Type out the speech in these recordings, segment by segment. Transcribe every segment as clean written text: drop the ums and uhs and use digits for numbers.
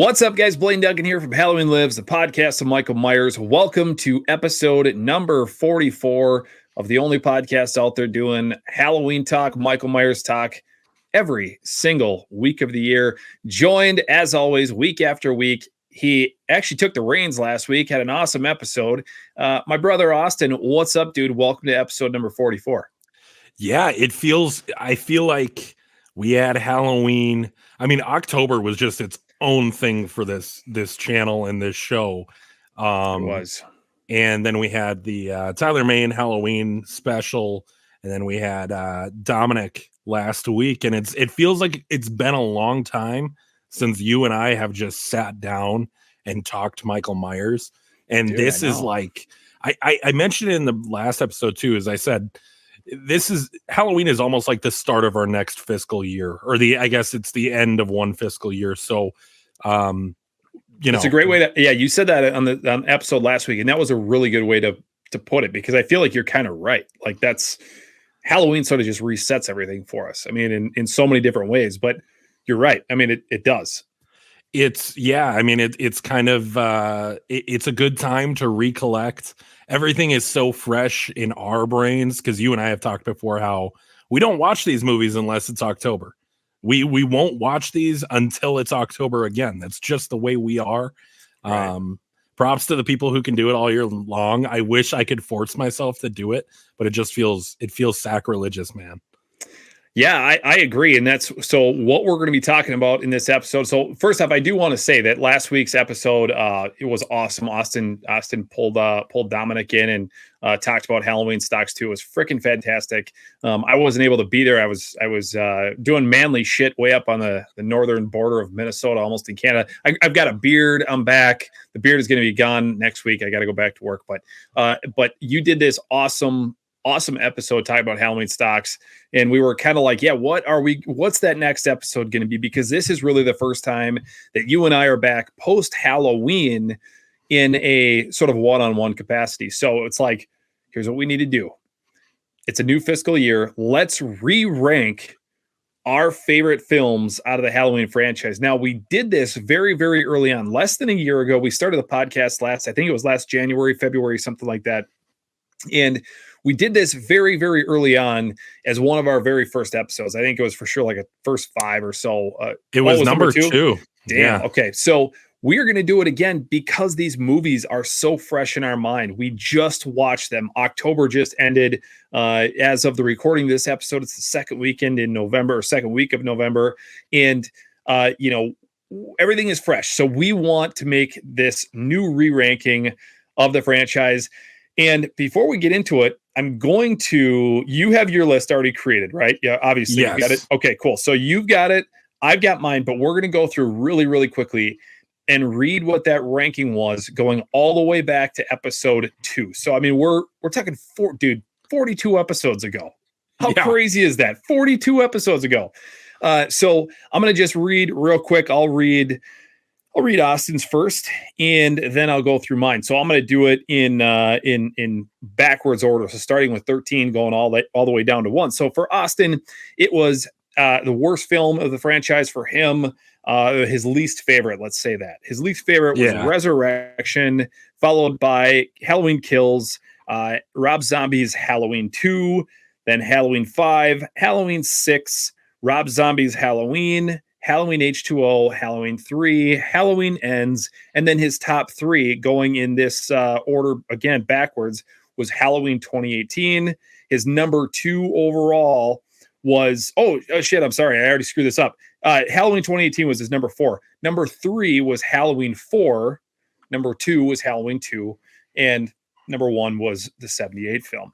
What's up, guys? Blaine Duncan here from Halloween Lives, the podcast of Michael Myers. Welcome to episode number 44 of the only podcast out there doing Halloween talk, Michael Myers talk, every single week of the year. Joined, as always, week after week. He actually took the reins last week, had an awesome episode. My brother, Austin, what's up, dude? Welcome to episode number 44. Yeah, I feel like we had Halloween. I mean, October was just its own thing for this channel and this show. It was. And then we had the Tyler Main Halloween special, and then we had Dominic last week. And it feels like it's been a long time since you and I have just sat down and talked Michael Myers. And dude, this is like I mentioned it in the last episode too, as I said, Halloween is almost like the start of our next fiscal year, or I guess it's the end of one fiscal year. So, it's a great way to, you said that on the episode last week, and that was a really good way to put it, because I feel like you're kind of right. Like Halloween sort of just resets everything for us. I mean, in so many different ways, but you're right. I mean, it does. It's kind of, it's a good time to recollect. Everything is so fresh in our brains, because you and I have talked before how we don't watch these movies unless it's October. We won't watch these until it's October again. That's just the way we are. Right. Props to the people who can do it all year long. I wish I could force myself to do it, but it feels sacrilegious, man. Yeah, I agree. And that's so what we're going to be talking about in this episode. So first off, I do want to say that last week's episode, it was awesome. Austin pulled Dominic in and talked about Halloween stocks too. It was freaking fantastic. I wasn't able to be there. I was doing manly shit way up on the northern border of Minnesota, almost in Canada. I've got a beard. I'm back. The beard is going to be gone next week. I got to go back to work. But you did this awesome episode talking about Halloween stocks, and we were kind of like, what's that next episode going to be? Because this is really the first time that you and I are back post Halloween in a sort of one-on-one capacity. So it's like, here's what we need to do. It's a new fiscal year. Let's re-rank our favorite films out of the Halloween franchise. Now, we did this very, very early on, less than a year ago. We started the podcast I think it was last January, February, something like that. And we did this very, very early on as one of our very first episodes. I think it was for sure like a first 5 or so. It was number 2. Damn. Yeah. Okay. So we're going to do it again because these movies are so fresh in our mind. We just watched them. October just ended. As of the recording of this episode, it's the second week of November. And, everything is fresh. So we want to make this new re-ranking of the franchise. And before we get into it, you have your list already created, right? Yeah, obviously. Yes. You got it. Okay, cool. So you've got it. I've got mine, but we're going to go through really, really quickly and read what that ranking was going all the way back to episode 2. So, I mean, we're talking 42 episodes ago. How crazy is that? 42 episodes ago. So I'm going to just read real quick. I'll read Austin's first, and then I'll go through mine. So I'm going to do it in backwards order. So starting with 13, going all the way down to 1. So for Austin, it was the worst film of the franchise for him. His least favorite, let's say that. His least favorite was Resurrection, followed by Halloween Kills, Rob Zombie's Halloween 2, then Halloween 5, Halloween 6, Rob Zombie's Halloween H2O, Halloween 3, Halloween Ends, and then his top 3 going in this order, again, backwards, was Halloween 2018. His number 2 overall was, I'm sorry, I already screwed this up. Halloween 2018 was his number 4. Number 3 was Halloween 4. Number 2 was Halloween 2. And number 1 was the 78 film.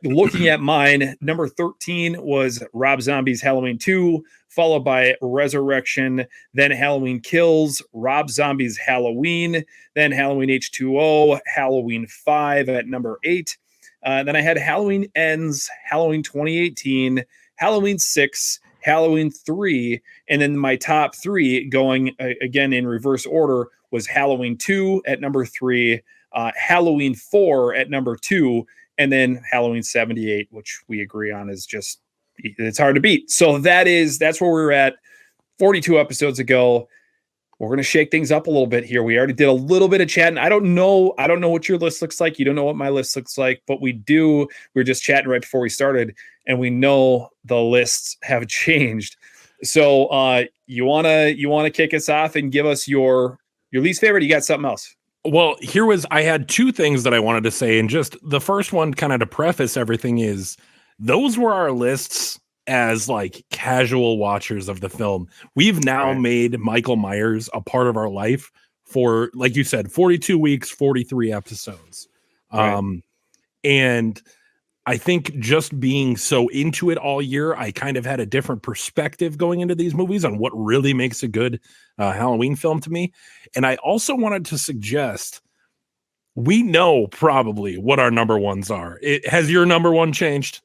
Looking at mine, number 13 was Rob Zombie's Halloween 2, followed by Resurrection, then Halloween Kills, Rob Zombie's Halloween, then Halloween H2O, Halloween 5 at number 8. Then I had Halloween Ends, Halloween 2018, Halloween 6, Halloween 3, and then my top 3 going again in reverse order was Halloween 2 at number 3, Halloween 4 at number 2, and then Halloween 78, which we agree on is just, it's hard to beat. So that's where we're at 42 episodes ago. we're going to shake things up a little bit here. We already did a little bit of chatting. I don't know what your list looks like. You don't know what my list looks like, but we do. We were just chatting right before we started, and we know the lists have changed. So you wanna kick us off and give us your least favorite? You got something else? Well, I had two things that I wanted to say, and just the first one, kind of to preface everything, is those were our lists as like casual watchers of the film. We've now made Michael Myers a part of our life for, like you said, 42 weeks, 43 episodes. And I think just being so into it all year, I kind of had a different perspective going into these movies on what really makes a good Halloween film to me. And I also wanted to suggest, we know probably what our number ones are. Has your number one changed?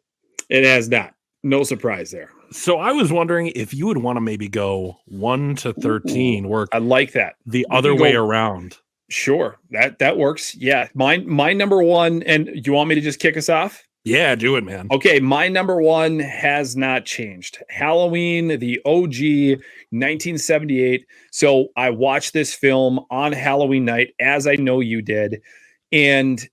It has not. No surprise there. So I was wondering if you would want to maybe go 1 to 13. Work. I like that. The other way around. Sure. That works. Yeah. My number one, and you want me to just kick us off? Yeah, do it, man. Okay, my number one has not changed. Halloween, the OG, 1978. So I watched this film on Halloween night, as I know you did. And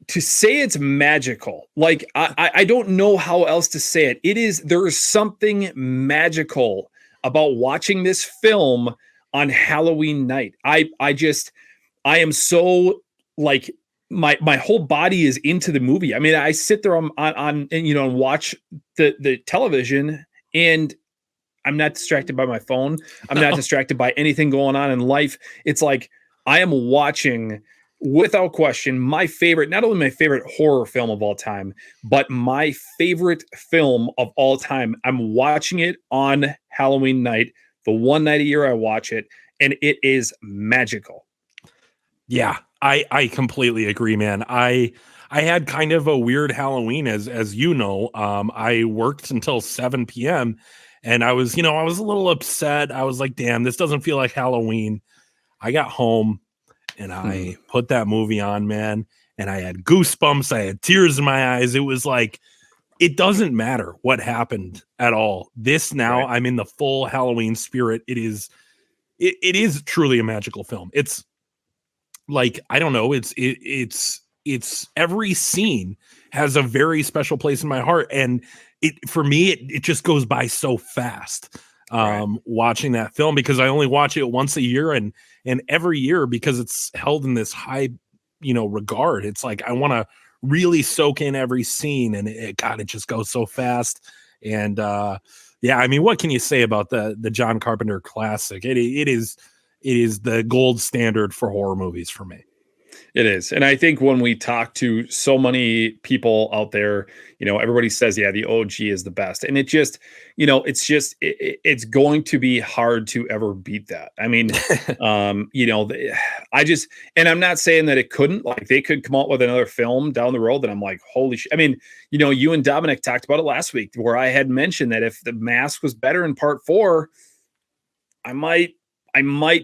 to say it's magical, like I don't know how else to say it. There is something magical about watching this film on Halloween night. I am so like my whole body is into the movie. I mean, I sit there on and watch the television, and I'm not distracted by my phone. I'm not distracted by anything going on in life. It's like I am watching, without question, not only my favorite horror film of all time, but my favorite film of all time. I'm watching it on Halloween night, the one night a year I watch it, and it is magical. Yeah, I completely agree, man. I had kind of a weird Halloween, as you know. I worked until 7 p.m. and I was a little upset. I was like, damn, this doesn't feel like Halloween. I got home and I put that movie on, man, and I had goosebumps. I had tears in my eyes. It was like, it doesn't matter what happened at all. I'm in the full Halloween spirit. It is truly a magical film. It's like, I don't know, it's every scene has a very special place in my heart, and for me it just goes by so fast watching that film, because I only watch it once a year, and every year, because it's held in this high regard, it's like I want to really soak in every scene, and it just goes so fast. And yeah, I mean, what can you say about the John Carpenter classic? It is the gold standard for horror movies for me. It is. And I think when we talk to so many people out there, everybody says, yeah, the OG is the best. And it's going to be hard to ever beat that. I mean, and I'm not saying that it couldn't, like, they could come out with another film down the road that I'm like, holy shit. I mean, you and Dominic talked about it last week, where I had mentioned that if The Mask was better in part 4, I might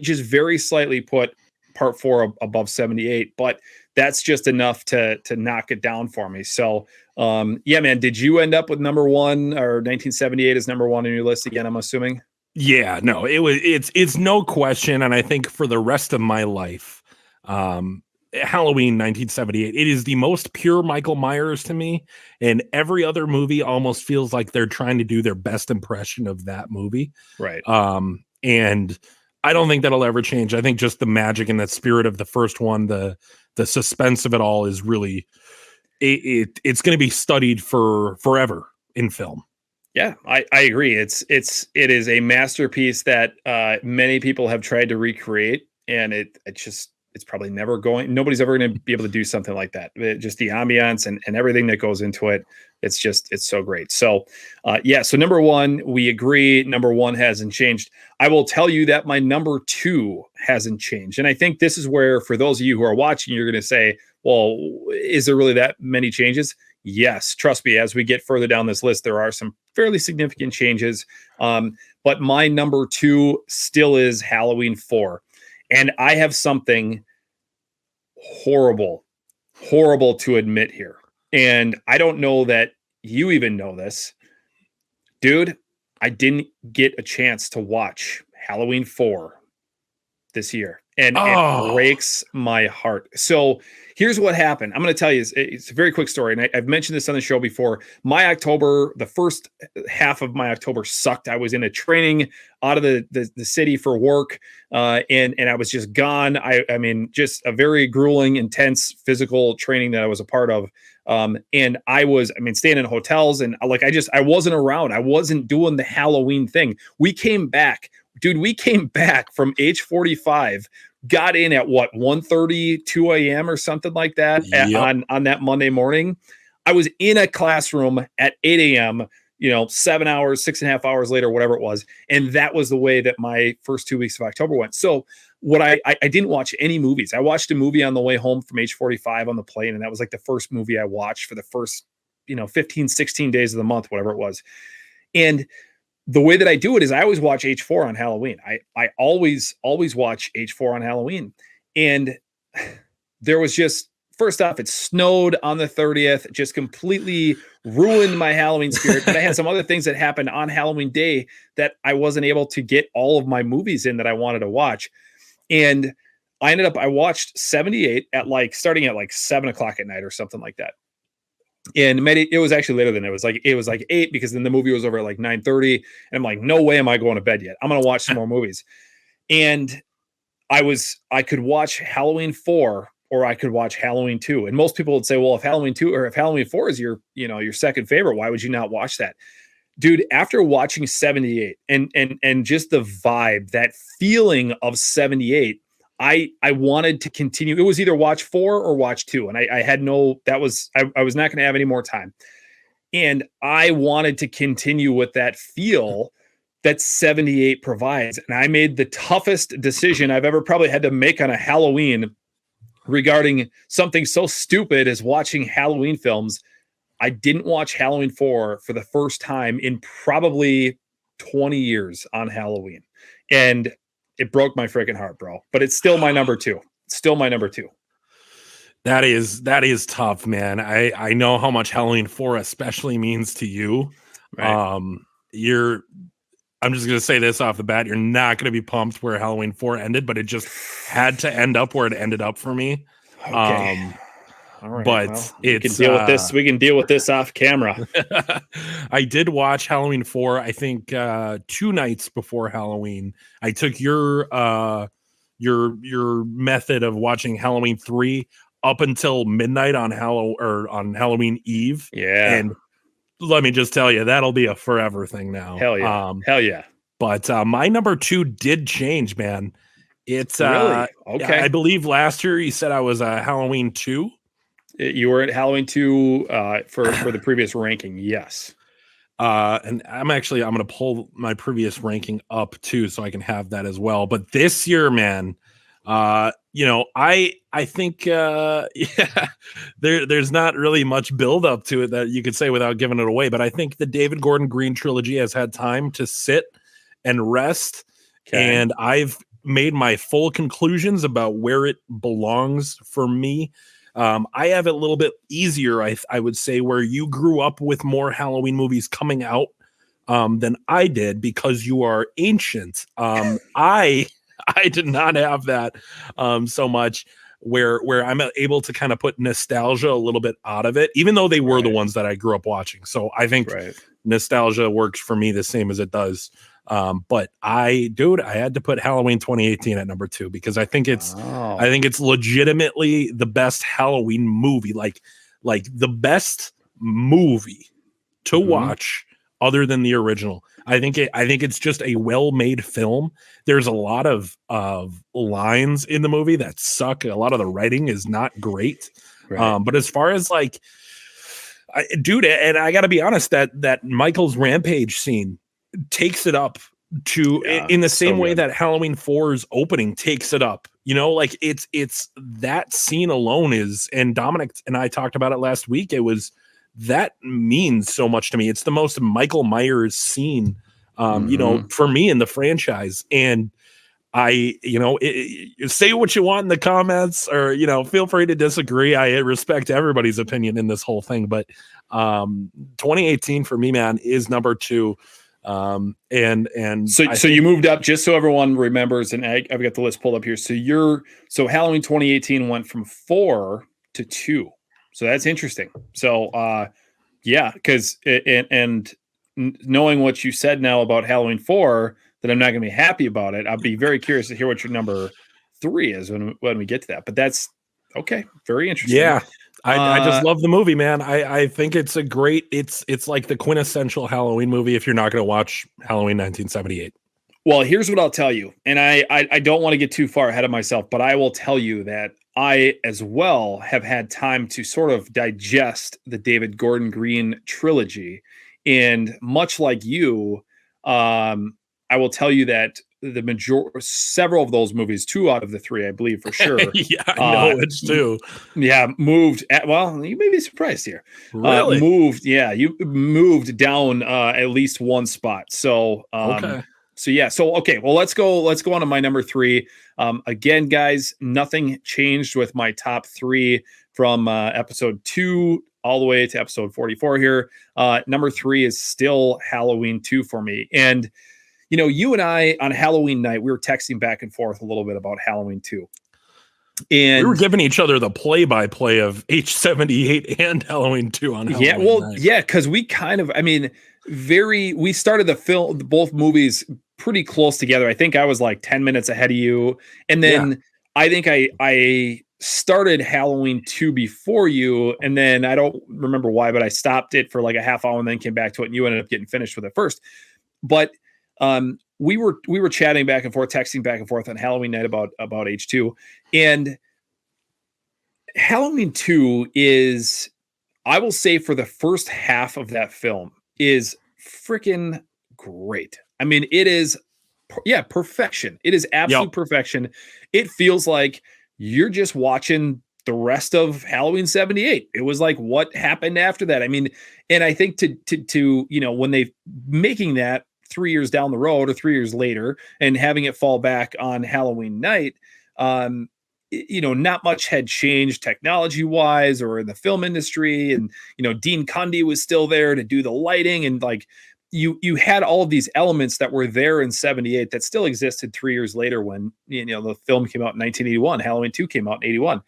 just very slightly put part 4 above 78, but that's just enough to knock it down for me. So yeah, man, did you end up with number 1, or 1978 as number 1 on your list again, I'm assuming? Yeah, no, it's no question. And I think for the rest of my life, Halloween 1978, it is the most pure Michael Myers to me, and every other movie almost feels like they're trying to do their best impression of that movie. Right. And I don't think that'll ever change. I think just the magic and the spirit of the first one, the suspense of it all is really, it's going to be studied for forever in film. Yeah, I agree. It is a masterpiece that many people have tried to recreate, and it's probably nobody's ever going to be able to do something like that. Just the ambiance and everything that goes into it. It's so great. So yeah, so number 1, we agree. Number 1 hasn't changed. I will tell you that my number 2 hasn't changed. And I think this is where, for those of you who are watching, you're going to say, well, is there really that many changes? Yes, trust me, as we get further down this list, there are some fairly significant changes. But my number 2 still is Halloween 4. And I have something horrible to admit here. And I don't know that you even know this. Dude, I didn't get a chance to watch Halloween 4 this year, and it breaks my heart. So here's what happened. I'm going to tell you, it's a very quick story. And I've mentioned this on the show before. My October, the first half of my October sucked. I was in a training out of the city for work. And I was just gone. I mean, just a very grueling, intense physical training that I was a part of. And I was, staying in hotels, and I wasn't around. I wasn't doing the Halloween thing. We came back from H45, got in at 1:30, 2 a.m. or something like that. On that Monday morning. I was in a classroom at 8 a.m., 7 hours, 6.5 hours later, whatever it was. And that was the way that my first 2 weeks of October went. So I didn't watch any movies. I watched a movie on the way home from H45 on the plane. And that was like the first movie I watched for the first, 15, 16 days of the month, whatever it was. And the way that I do it is I always watch H4 on Halloween. I always watch H4 on Halloween. And there was just, first off, it snowed on the 30th, just completely ruined my Halloween spirit. But I had some other things that happened on Halloween day that I wasn't able to get all of my movies in that I wanted to watch. And I watched 78 starting at 7 o'clock at night or something like that. And it was actually later than it was like 8, because then the movie was over at 9:30. And I'm like, no way am I going to bed yet. I'm going to watch some more movies. And I could watch Halloween 4 or I could watch Halloween 2. And most people would say, well, if Halloween 2 or if Halloween 4 is your second favorite, why would you not watch that? Dude, after watching 78 and just the vibe, that feeling of 78, I wanted to continue. It was either watch 4 or watch 2. And I was not going to have any more time. And I wanted to continue with that feel that 78 provides. And I made the toughest decision I've ever probably had to make on a Halloween regarding something so stupid as watching Halloween films. I didn't watch Halloween 4 for the first time in probably 20 years on Halloween. And it broke my freaking heart, bro. But it's still my number 2. That is tough, man. I know how much Halloween 4 especially means to you. Right. I'm just going to say this off the bat. You're not going to be pumped where Halloween 4 ended, but it just had to end up where it ended up for me. Okay. All right, but we can deal with this. We can deal with this off camera. I did watch Halloween 4, I think 2 nights before Halloween. I took your method of watching Halloween 3 up until midnight on Halloween Eve. Yeah. And let me just tell you, that'll be a forever thing now. Hell yeah. Hell yeah. But my number 2 did change, man. It's really okay. I believe last year you said I was Halloween 2. You were at Halloween 2 for the previous ranking. Yes. And I'm going to pull my previous ranking up too, so I can have that as well. But this year, man, I think, there's not really much build up to it that you could say without giving it away. But I think the David Gordon Green trilogy has had time to sit and rest. Okay. And I've made my full conclusions about where it belongs for me. I have it a little bit easier, I would say, where you grew up with more Halloween movies coming out than I did because you are ancient. I did not have that so much where I'm able to kind of put nostalgia a little bit out of it, even though they were the ones that I grew up watching. So I think nostalgia works for me the same as it does. But I had to put Halloween 2018 at number 2 because I think it's legitimately the best Halloween movie, like the best movie to watch other than the original. I think it's just a well-made film. There's a lot of lines in the movie that suck. A lot of the writing is not great. Right. But as far as and I got to be honest, that Michael's rampage scene takes it up to in the same way that Halloween 4's opening takes it up. It's that scene alone is, and Dominic and I talked about it last week. That means so much to me. It's the most Michael Myers scene, for me in the franchise. And say what you want in the comments, or feel free to disagree. I respect everybody's opinion in this whole thing, but 2018 for me, man, is number 2. And so you moved up, just so everyone remembers, and I've got the list pulled up here. So Halloween 2018 went from 4 to 2. So that's interesting. So yeah, because knowing what you said now about Halloween 4, that I'm not going to be happy about it. I'll be very curious to hear what your number 3 is when we get to that. But that's okay. Very interesting. Yeah. I just love the movie, man. I think it's a great, it's like the quintessential Halloween movie if you're not going to watch Halloween 1978. Well, here's what I'll tell you. And I don't want to get too far ahead of myself, but I will tell you that I as well have had time to sort of digest the David Gordon Green trilogy. And much like you, I will tell you that several of those movies, 2 out of the 3, I believe for sure. Yeah, I know it's 2. Yeah, moved. Well, you may be surprised here. Really? You moved down at least 1 spot. So okay. So yeah. So okay. Well, let's go on to my number 3. Again, guys, nothing changed with my top 3 from episode 2 all the way to episode 44 here. Number 3 is still Halloween 2 for me. And you and I on Halloween night, we were texting back and forth a little bit about Halloween 2. And we were giving each other the play-by-play of H78 and Halloween 2 on Halloween night. Yeah, because we kind of, we started both movies pretty close together. I think I was like 10 minutes ahead of you. And then I think I started Halloween 2 before you. And then I don't remember why, but I stopped it for like a half hour and then came back to it. And you ended up getting finished with it first. But we were chatting back and forth, texting back and forth on Halloween night about H2. And Halloween 2 is, I will say, for the first half of that film, is freaking great. It is, perfection. It is absolute perfection. It feels like you're just watching the rest of Halloween 78. It was like, what happened after that? And I think to when they making that 3 years down the road or 3 years later and having it fall back on Halloween night, not much had changed technology wise or in the film industry. And, Dean Cundy was still there to do the lighting. And like, you had all of these elements that were there in 78 that still existed 3 years later when, the film came out in 1981, Halloween 2 came out in 81.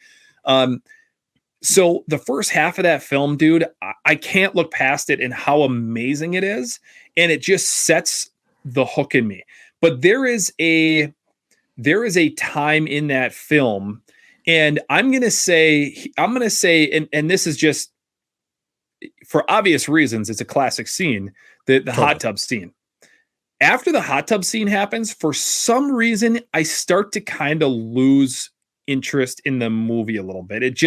So the first half of that film, dude, I can't look past it and how amazing it is. And it just sets the hook in me. But there is a time in that film, and I'm going to say, and this is just for obvious reasons, it's a classic scene, the hot tub scene. After the hot tub scene happens, for some reason, I start to kind of lose interest in the movie a little bit. It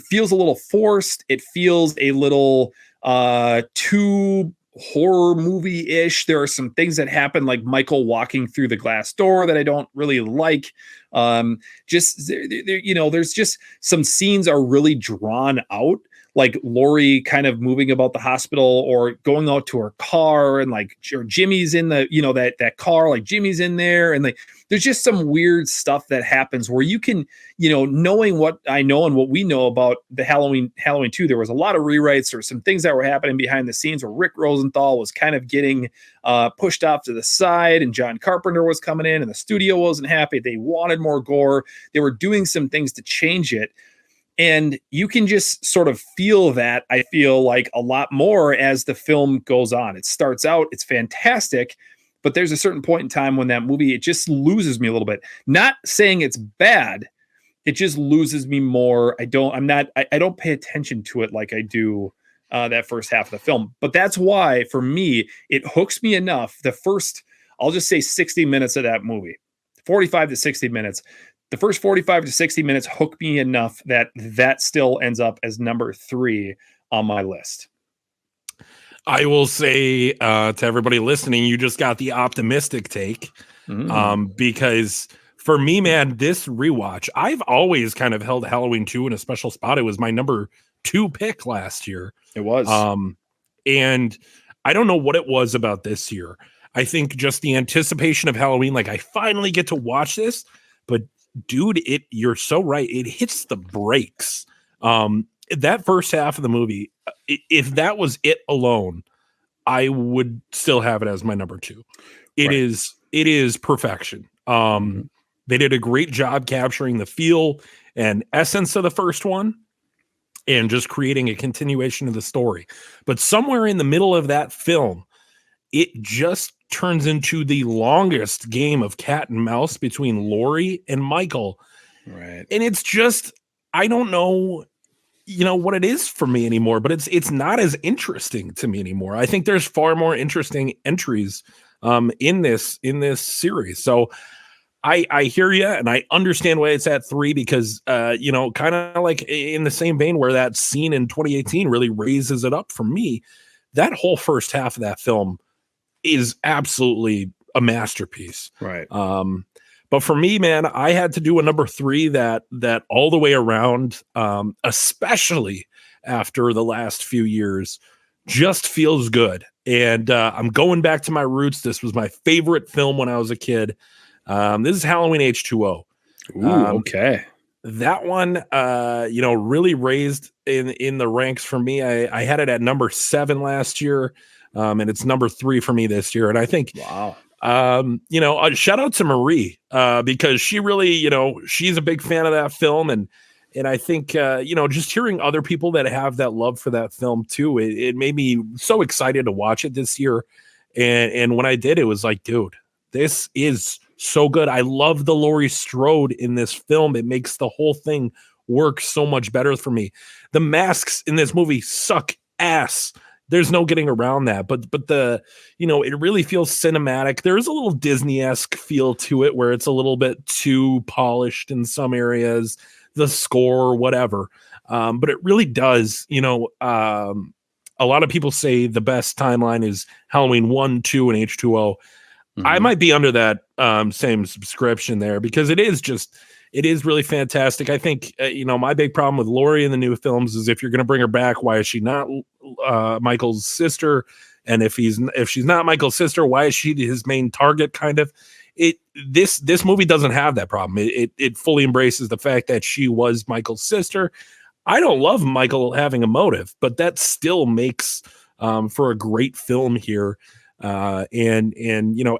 feels a little forced. It feels a little too horror movie-ish. There are some things that happen, like Michael walking through the glass door, that I don't really like. There's just some scenes are really drawn out, like Lori kind of moving about the hospital or going out to her car, and like, or Jimmy's in the, that car, like Jimmy's in there. And like, there's just some weird stuff that happens where you can, knowing what I know and what we know about the Halloween 2, there was a lot of rewrites or some things that were happening behind the scenes where Rick Rosenthal was kind of getting pushed off to the side, and John Carpenter was coming in and the studio wasn't happy. They wanted more gore. They were doing some things to change it. And you can just sort of feel that, I feel like, a lot more as the film goes on. It starts out, it's fantastic, but there's a certain point in time when that movie, it just loses me a little bit. Not saying it's bad, it just loses me more. I don't pay attention to it like I do that first half of the film. But that's why, for me, it hooks me enough. The first, I'll just say 60 minutes of that movie, 45 to 60 minutes. The first 45 to 60 minutes hook me enough that still ends up as number 3 on my list. I will say to everybody listening, you just got the optimistic take. Because for me, man, this rewatch, I've always kind of held Halloween 2 in a special spot. It was my number 2 pick last year. It was. And I don't know what it was about this year. I think just the anticipation of Halloween, like I finally get to watch this, but dude, you're so right. It hits the brakes. That first half of the movie, if that was it alone, I would still have it as my number 2. It Right. is perfection. They did a great job capturing the feel and essence of the first one and just creating a continuation of the story. But somewhere in the middle of that film, it just turns into the longest game of cat and mouse between Laurie and Michael. Right. And it's just, I don't know, what it is for me anymore, but it's not as interesting to me anymore. I think there's far more interesting entries in this series. So I hear you, and I understand why it's at 3 because kind of like in the same vein where that scene in 2018 really raises it up for me. That whole first half of that film is absolutely a masterpiece. Right. But for me, man, I had to do a number 3 that all the way around, especially after the last few years, just feels good. And I'm going back to my roots. This was my favorite film when I was a kid. This is Halloween H2O. Ooh, okay. That one, really raised in the ranks for me. I had it at number 7 last year, and it's number 3 for me this year. And I think, wow. Shout out to Marie, because she really, she's a big fan of that film. And I think, just hearing other people that have that love for that film too, it made me so excited to watch it this year. And when I did, it was like, dude, this is so good. I love the Laurie Strode in this film. It makes the whole thing work so much better for me. The masks in this movie suck ass. There's no getting around that. But the, it really feels cinematic. There's a little Disney-esque feel to it where it's a little bit too polished in some areas, the score, whatever. But it really does, a lot of people say the best timeline is Halloween 1, 2, and H2O. I might be under that same subscription there because it is really fantastic. I think, my big problem with Laurie in the new films is if you're going to bring her back, why is she not Michael's sister? And if she's not Michael's sister, why is she his main target? Kind of. This movie doesn't have that problem. It fully embraces the fact that she was Michael's sister. I don't love Michael having a motive, but that still makes for a great film here. And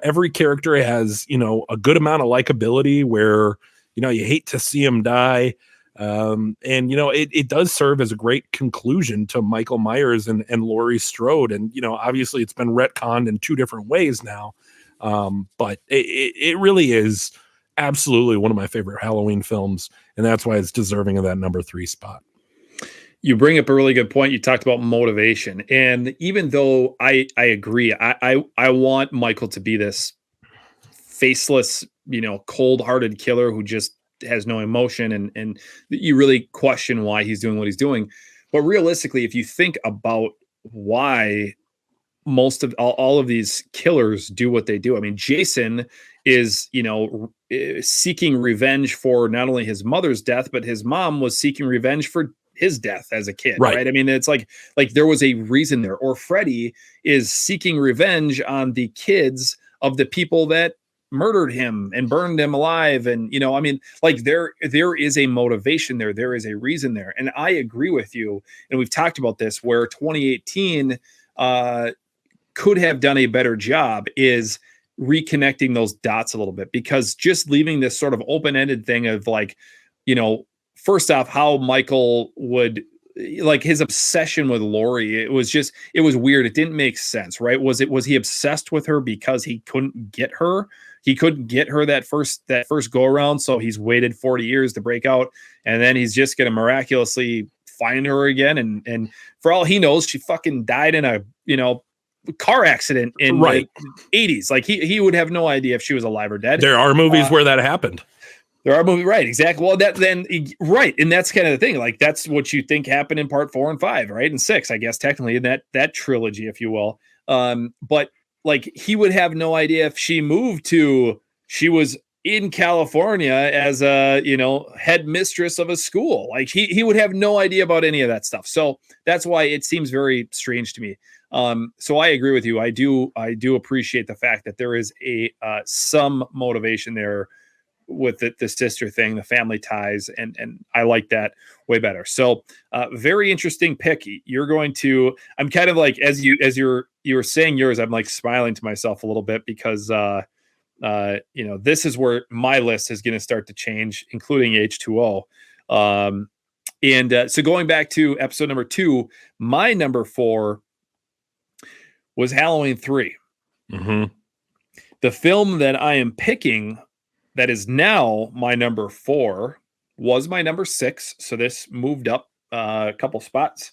every character has, a good amount of likability where, you hate to see him die. It does serve as a great conclusion to Michael Myers and Laurie Strode. And, obviously it's been retconned in 2 different ways now. But it really is absolutely one of my favorite Halloween films. And that's why it's deserving of that number 3 spot. You bring up a really good point. You talked about motivation. And even though I agree, I want Michael to be this faceless, cold-hearted killer who just has no emotion. And you really question why he's doing what he's doing. But realistically, if you think about why most of all of these killers do what they do. I mean, Jason is, seeking revenge for not only his mother's death, but his mom was seeking revenge for his death as a kid, right? I mean, it's like there was a reason there. Or Freddy is seeking revenge on the kids of the people that murdered him and burned him alive. And, there is a motivation there. There is a reason there. And I agree with you. And we've talked about this where 2018 could have done a better job is reconnecting those dots a little bit, because just leaving this sort of open-ended thing of first off, how Michael would his obsession with Laurie, it was weird. It didn't make sense, right? Was he obsessed with her because he couldn't get her? He couldn't get her that first go around. So he's waited 40 years to break out. And then he's just going to miraculously find her again. And for all he knows, she fucking died in a, car accident in the 80s. Like he would have no idea if she was alive or dead. There are movies where that happened. There are movies, right? Exactly. Well, right, and that's kind of the thing. Like that's what you think happened in part 4 and 5, right, and 6, I guess technically in that trilogy, if you will. But like he would have no idea if she was in California as a head mistress of a school. Like he would have no idea about any of that stuff. So that's why it seems very strange to me. So I agree with you. I do appreciate the fact that there is some motivation there with the sister thing, the family ties, and I like that way better. So very interesting pick. I'm kind of like as you're you were saying yours, I'm like smiling to myself a little bit because this is where my list is going to start to change, including H2O. So going back to episode number 2, my number 4 was Halloween 3. Mm-hmm. The film that I am picking that is now my number 4 was my number 6. So this moved up a couple spots.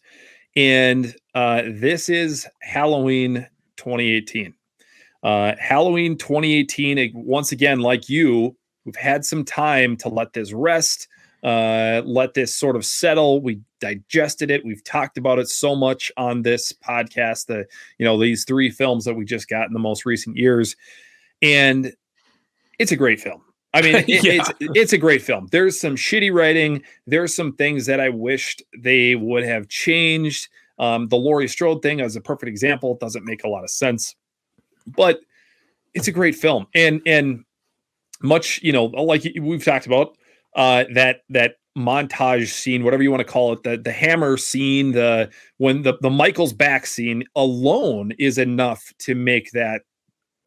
And this is Halloween 2018. Halloween 2018, once again, like you, we've had some time to let this rest, let this sort of settle. We digested it. We've talked about it so much on this podcast, these 3 films that we just got in the most recent years. And it's a great film. I mean, it's a great film. There's some shitty writing. There's some things that I wished they would have changed. The Laurie Strode thing is a perfect example. It doesn't make a lot of sense, but it's a great film. And much, like we've talked about, that montage scene, whatever you want to call it, the hammer scene, when the Michael's back scene alone is enough to make that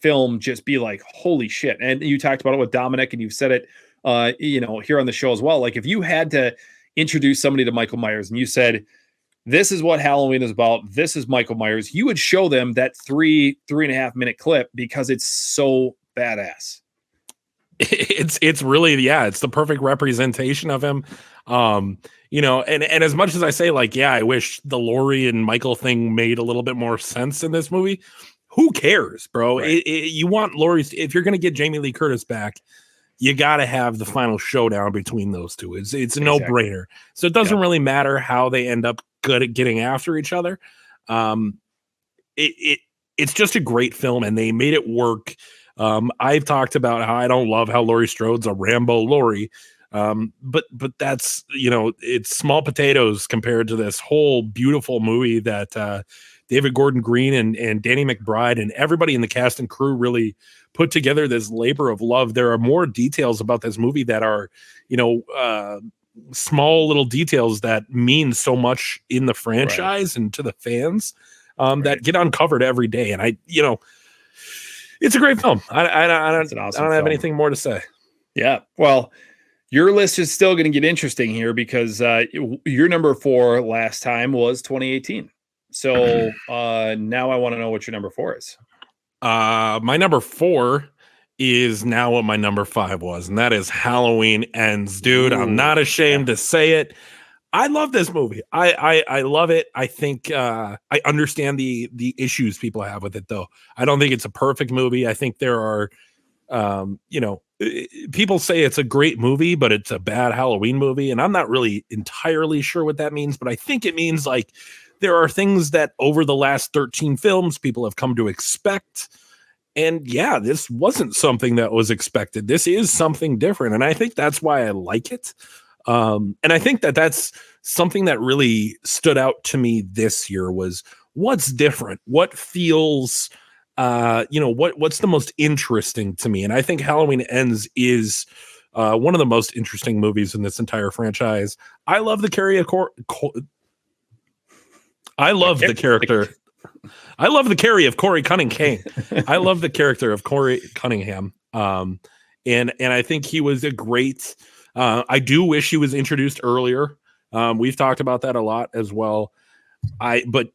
film just be like, holy shit. And you talked about it with Dominic, and you've said it here on the show as well. Like, if you had to introduce somebody to Michael Myers and you said, this is what Halloween is about, this is Michael Myers, you would show them that 3.5 minute clip because it's so badass. It's really, it's the perfect representation of him. And as much as I say, like, I wish the Laurie and Michael thing made a little bit more sense in this movie. Who cares, bro? Right. You want Laurie's, if you're going to get Jamie Lee Curtis back, you got to have the final showdown between those two. It's a no-brainer. So it doesn't really matter how they end up good at getting after each other. It's just a great film, and they made it work. I've talked about how I don't love how Laurie Strode's a Rambo Laurie. But that's, it's small potatoes compared to this whole beautiful movie that David Gordon Green and Danny McBride and everybody in the cast and crew really put together this labor of love. There are more details about this movie that are, small little details that mean so much in the franchise and to the fans that get uncovered every day. And it's a great film. I don't have anything more to say. Yeah. Well, your list is still going to get interesting here because your number 4 last time was 2018. So now I want to know what your number 4 is. My number 4 is now what my number 5 was, and that is Halloween Ends. Dude, I'm not ashamed to say it. I love this movie. I love it. I think I understand the issues people have with it, though. I don't think it's a perfect movie. I think there are, people say it's a great movie, but it's a bad Halloween movie. And I'm not really entirely sure what that means, but I think it means like there are things that over the last 13 films people have come to expect. And this wasn't something that was expected. This is something different. And I think that's why I like it. And I think that's something that really stood out to me this year was what's different, what feels, what's the most interesting to me. And I think Halloween Ends is one of the most interesting movies in this entire franchise. I love the character of Corey Cunningham. I love the character of Corey Cunningham. And I think he was a great. I do wish he was introduced earlier. We've talked about that a lot as well. But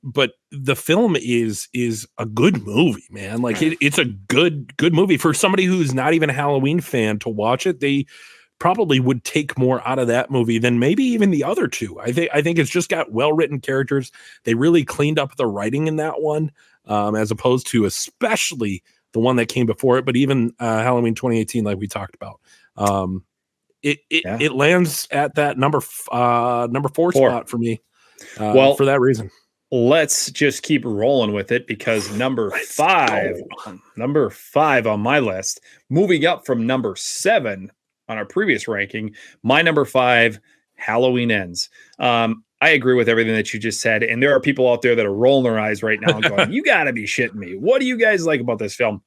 the film is a good movie, man. Like it's a good movie for somebody who's not even a Halloween fan to watch it. They probably would take more out of that movie than maybe even the other two. I think it's just got well-written characters. They really cleaned up the writing in that one, as opposed to especially the one that came before it. But even Halloween 2018, like we talked about, it lands at that number 4 spot for me. For that reason. Let's just keep rolling with it because number 5 on my list, moving up from number 7 on our previous ranking, my number 5, Halloween Ends. I agree with everything that you just said. And there are people out there that are rolling their eyes right now and going, you gotta be shitting me. What do you guys like about this film?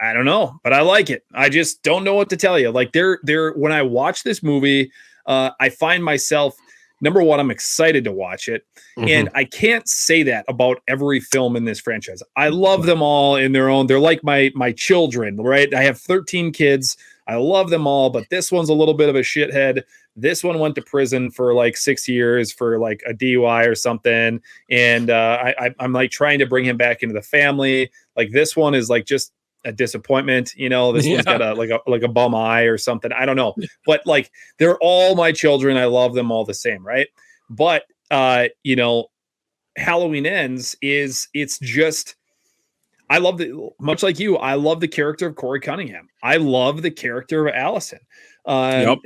I don't know, but I like it. I just don't know what to tell you. Like when I watch this movie, I find myself number one, I'm excited to watch it. Mhm. And I can't say that about every film in this franchise. I love them all in their own. They're like my children, right? I have 13 kids. I love them all, but this one's a little bit of a shithead. This one went to prison for like 6 years for like a DUI or something. And I'm like trying to bring him back into the family. Like this one is like just a disappointment. This one's got a bum eye or something. I don't know. But like they're all my children. I love them all the same, right? But Halloween Ends it's just I love much like you, I love the character of Corey Cunningham. I love the character of Allison. Yep.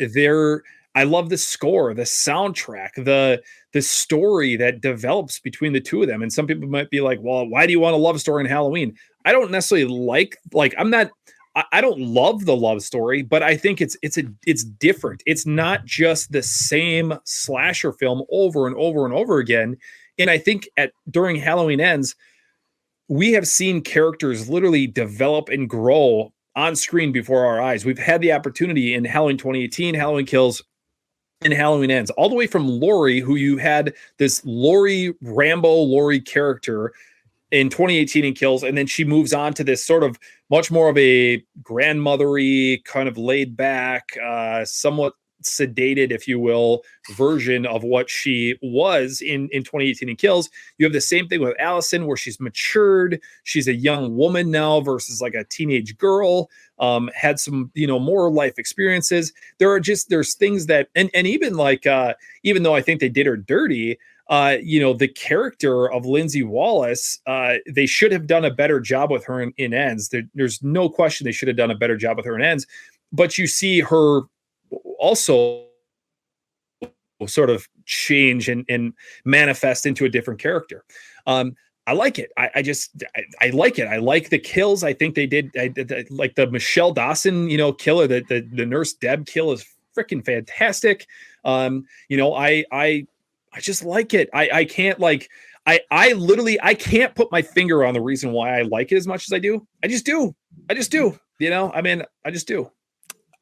I love the score, the soundtrack, the story that develops between the two of them. And some people might be like, well, why do you want a love story in Halloween? I don't necessarily I don't love the love story, but I think it's different. It's not just the same slasher film over and over and over again. And I think during Halloween Ends, we have seen characters literally develop and grow on screen before our eyes. We've had the opportunity in Halloween 2018, Halloween Kills, and Halloween Ends, all the way from Laurie, who you had this Rambo Laurie character in 2018 in Kills, and then she moves on to this sort of much more of a grandmothery, kind of laid back, somewhat sedated, if you will, version of what she was in 2018 in Kills. You have the same thing with Allison, where she's matured. She's a young woman now versus like a teenage girl. Had some, more life experiences. There's things that, and even like, even though I think they did her dirty, the character of Lindsay Wallace, they should have done a better job with her in Ends. There's no question they should have done a better job with her in Ends. But you see her also sort of change and manifest into a different character. I like it. I like it. I like the kills. I think they did. Like the Michelle Dawson, killer, the Nurse Deb kill is freaking fantastic. I just like it. I can't I literally, I can't put my finger on the reason why I like it as much as I do. I just do. I just do. I just do.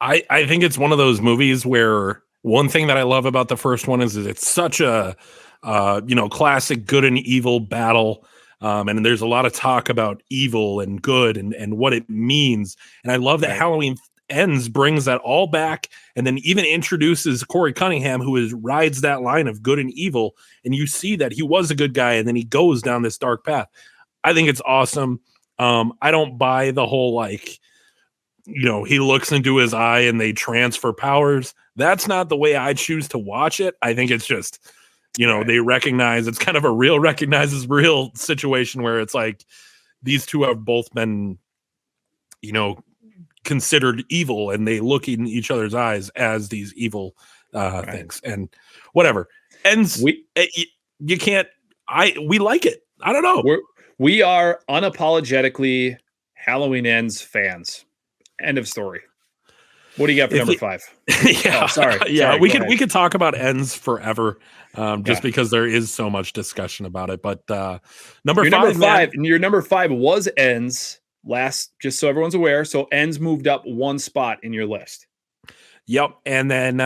I think it's one of those movies where one thing that I love about the first one is it's such a, classic good and evil battle. And there's a lot of talk about evil and good and what it means. And I love that Halloween Ends brings that all back and then even introduces Corey Cunningham, who rides that line of good and evil. And you see that he was a good guy and then he goes down this dark path. I think it's awesome. I don't buy the whole he looks into his eye and they transfer powers. That's not the way I choose to watch it. I think it's just, they recognize it's kind of a real recognizes real situation where it's like these two have both been, considered evil and they look in each other's eyes as these evil things and whatever. Ends, you can't, we like it. I don't know. We are unapologetically Halloween Ends fans. End of story. What do you got for number 5? Yeah, sorry. Yeah, sorry, we could talk about Ends forever, because there is so much discussion about it. But number 5, your number 5 was Ends last. Just so everyone's aware, so Ends moved up one spot in your list. Yep, and then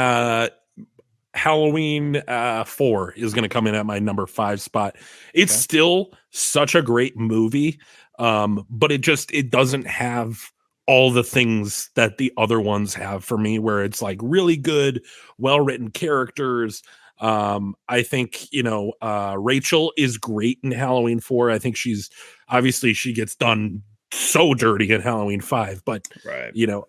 Halloween 4 is going to come in at my number 5 spot. It's still such a great movie, but it doesn't have all the things that the other ones have for me, where it's like really good, well-written characters. I think, Rachel is great in Halloween 4. I think she gets done so dirty in Halloween 5, but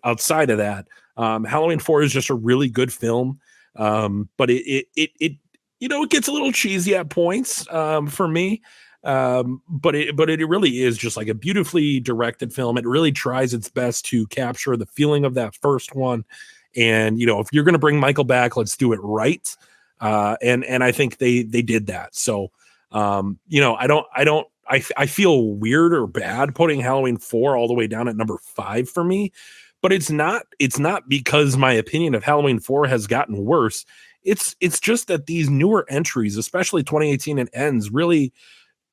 outside of that, Halloween 4 is just a really good film. But it gets a little cheesy at points, for me. But it really is just like a beautifully directed film. It really tries its best to capture the feeling of that first one. And, if you're going to bring Michael back, let's do it right. And I think they did that. So, I feel weird or bad putting Halloween 4 all the way down at number 5 for me, but it's not because my opinion of Halloween 4 has gotten worse. It's just that these newer entries, especially 2018 and Ends, really,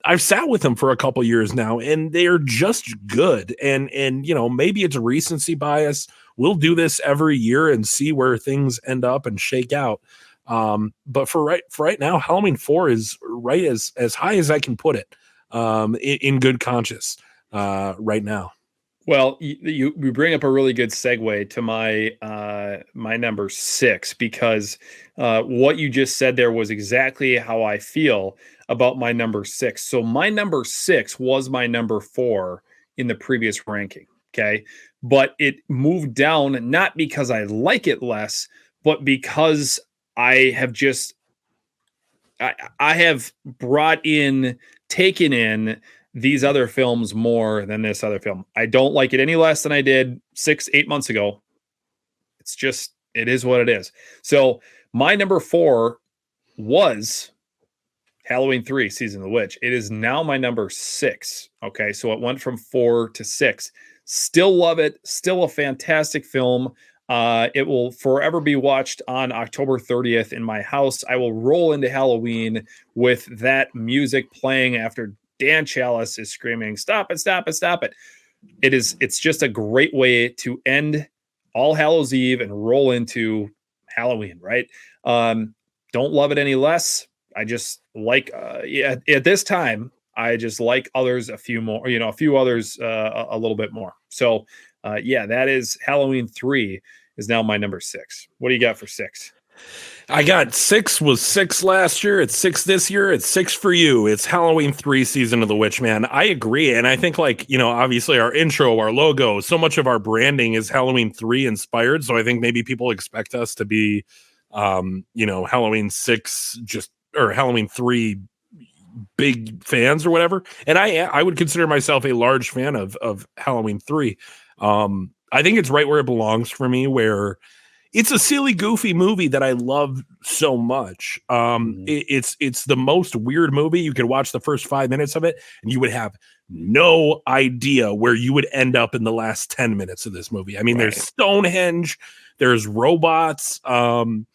I've sat with them for a couple years now and they're just good. And maybe it's a recency bias. We'll do this every year and see where things end up and shake out. But for right now, Halloween 4 is right as high as I can put it, in good conscience, right now. Well, you bring up a really good segue to my number 6, because what you just said there was exactly how I feel about my number 6. So my number 6 was my number 4 in the previous ranking. Okay, but it moved down not because I like it less, but because I have just I have taken in these other films more than this other film. I don't like it any less than I did 6-8 months ago. It's just, it is what it is. So my number 4 was Halloween 3 Season of the Witch. It is now my number 6. Okay, so it went from 4 to 6. Still love it. Still a fantastic film. It will forever be watched on October 30th in my house. I will roll into Halloween with that music playing after Dan Chalice is screaming, "Stop it, stop it, stop it." It's just a great way to end All Hallows Eve and roll into Halloween, right? Don't love it any less. I just like, at this time, I just like others a few more, a few others a little bit more. So, that is Halloween 3 is now my number 6. What do you got for 6? I got 6 was 6 last year. It's 6 this year. It's 6 for you. It's Halloween 3 Season of the Witch, man. I agree. And I think, like, obviously our intro, our logo, so much of our branding is Halloween 3 inspired. So I think maybe people expect us to be, Halloween 6 or Halloween 3 big fans or whatever. And I would consider myself a large fan of Halloween 3. I think it's right where it belongs for me, where it's a silly, goofy movie that I love so much. It's the most weird movie. You could watch the first 5 minutes of it and you would have no idea where you would end up in the last 10 minutes of this movie. I mean, There's Stonehenge, there's robots. Dan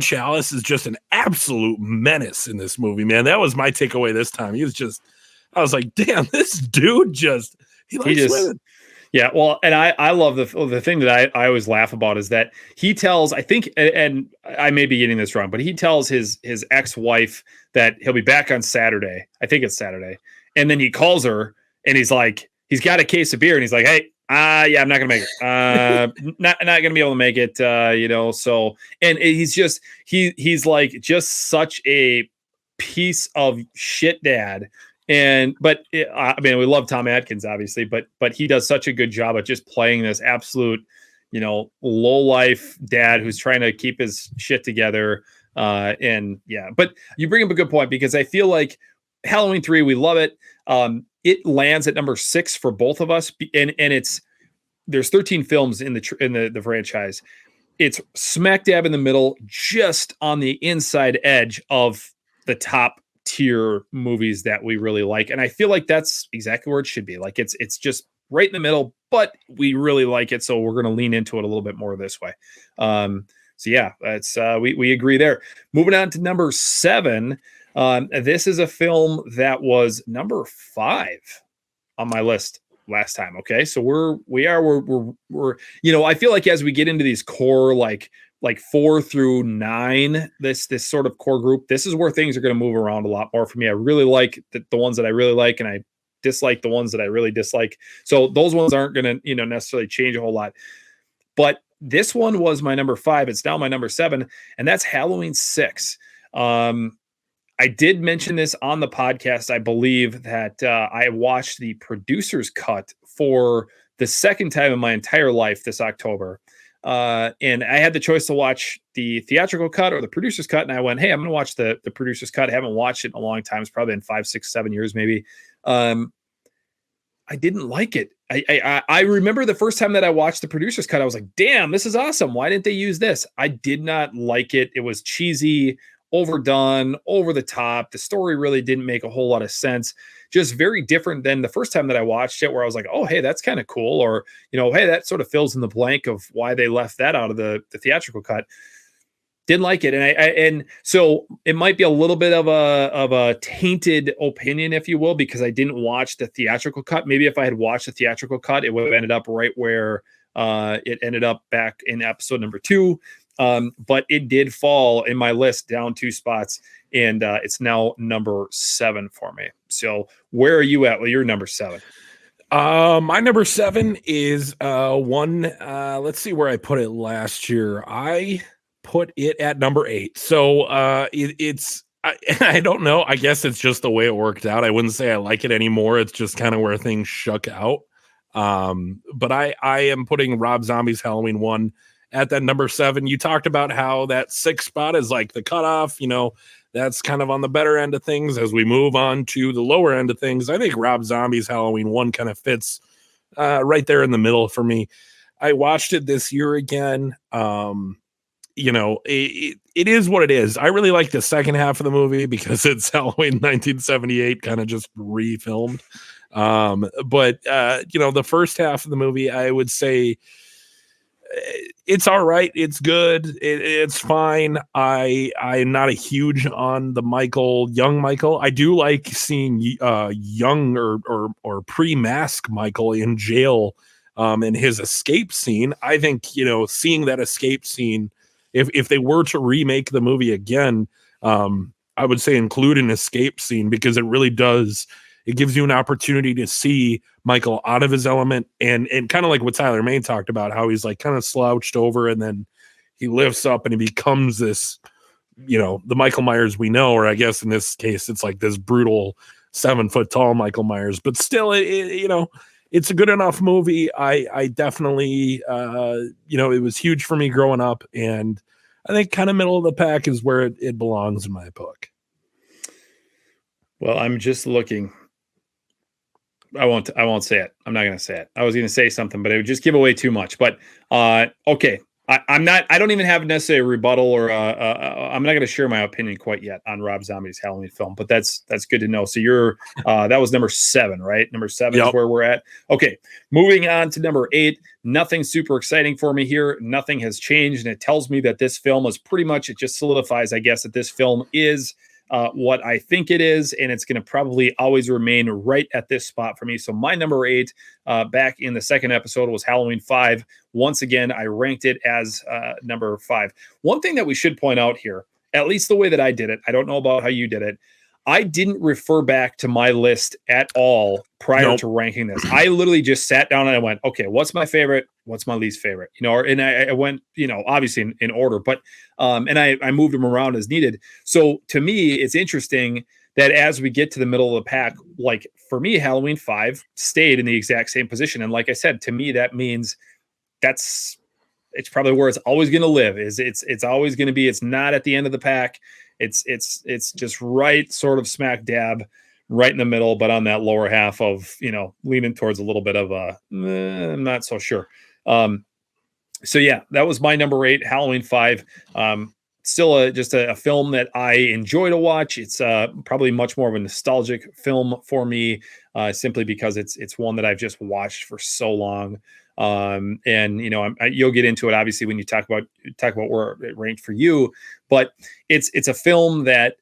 Chalice is just an absolute menace in this movie, man. That was my takeaway this time. I was like, damn, this dude he likes women. Yeah, well, and I love the thing that I always laugh about is that he tells, I think, and I may be getting this wrong, but he tells his ex-wife that he'll be back on Saturday. I think it's Saturday. And then he calls her and he's like, he's got a case of beer and he's like, "Hey, yeah, I'm not gonna make it. Not gonna be able to make it, so." And he's like just such a piece of shit dad. But we love Tom Atkins, obviously, but he does such a good job at just playing this absolute, low life dad who's trying to keep his shit together. But you bring up a good point, because I feel like Halloween 3, we love it. It lands at number 6 for both of us, and there's 13 films in the franchise. It's smack dab in the middle, just on the inside edge of the top tier movies that we really like. And I feel like that's exactly where it should be. Like it's just right in the middle, but we really like it. So we're going to lean into it a little bit more this way. That's we agree there. Moving on to number 7. This is a film that was number 5 on my list last time. Okay. So we're I feel like as we get into these core, like 4 through 9, this sort of core group, this is where things are going to move around a lot more for me. I really like the ones that I really like, and I dislike the ones that I really dislike. So those ones aren't going to, necessarily change a whole lot. But this one was my number 5. It's now my number 7, and that's Halloween 6. I did mention this on the podcast. I believe that I watched the producer's cut for the second time in my entire life this October. And I had the choice to watch the theatrical cut or the producer's cut. And I went, hey, I'm going to watch the producer's cut. I haven't watched it in a long time. It's probably been 5, 6, 7 years, maybe. I didn't like it. I remember the first time that I watched the producer's cut, I was like, damn, this is awesome. Why didn't they use this? I did not like it. It was cheesy, overdone, over the top. The story really didn't make a whole lot of sense. Just very different than the first time that I watched it, where I was like, oh, hey, that's kind of cool. Or, hey, that sort of fills in the blank of why they left that out of the theatrical cut. Didn't like it. And so it might be a little bit of a tainted opinion, if you will, because I didn't watch the theatrical cut. Maybe if I had watched the theatrical cut, it would have ended up right where it ended up back in episode number 2. But it did fall in my list down 2 spots, and it's now number 7 for me. So where are you at with your number 7? My number 7 is one. Let's see where I put it last year. I put it at number 8. So it's I don't know. I guess it's just the way it worked out. I wouldn't say I like it anymore. It's just kind of where things shook out. But I am putting Rob Zombie's Halloween 1 at that number 7. You talked about how that 6th spot is like the cutoff. That's kind of on the better end of things. As we move on to the lower end of things, I think Rob Zombie's Halloween 1 kind of fits right there in the middle for me. I watched it this year again. It is what it is. I really like the second half of the movie because it's Halloween 1978 kind of just refilmed. But the first half of the movie, I would say it's all right. It's good. It's fine. I'm not a huge on the young Michael. I do like seeing young or pre-mask Michael in jail and his escape scene. I think, seeing that escape scene, if they were to remake the movie again, I would say include an escape scene because it really does. It gives you an opportunity to see Michael out of his element and kind of like what Tyler Mane talked about, how he's like kind of slouched over and then he lifts up and he becomes this, the Michael Myers we know, or I guess in this case, it's like this brutal 7 foot tall Michael Myers, but still, it's a good enough movie. I definitely, it was huge for me growing up, and I think kind of middle of the pack is where it belongs in my book. Well, I'm just looking. I won't say it. I'm not going to say it. I was going to say something, but it would just give away too much. But okay, I don't even have necessarily a rebuttal or I'm not going to share my opinion quite yet on Rob Zombie's Halloween film. But that's good to know. So you're that was number 7, right? Number 7 is where we're at. Okay, moving on to number 8. Nothing super exciting for me here. Nothing has changed, and it tells me that this film is pretty much. It just solidifies, I guess, that this film is what I think it is, and it's going to probably always remain right at this spot for me. So my number 8 back in the second episode was Halloween 5. Once again, I ranked it as number 5. One thing that we should point out here, at least the way that I did it, I don't know about how you did it, I didn't refer back to my list at all prior to ranking this. I literally just sat down and I went, okay, what's my favorite? What's my least favorite? And I went, obviously in order, but and I moved them around as needed. So to me, it's interesting that as we get to the middle of the pack, like for me, Halloween 5 stayed in the exact same position. And like I said, to me, that means it's probably where it's always going to live. It's always going to be. It's not at the end of the pack. It's just right sort of smack dab right in the middle, but on that lower half of, leaning towards a little bit of I'm not so sure. So yeah, that was my number 8, Halloween 5. Still just a film that I enjoy to watch. It's probably much more of a nostalgic film for me, simply because it's one that I've just watched for so long. And you'll get into it obviously when you talk about where it ranked for you, but it's a film that,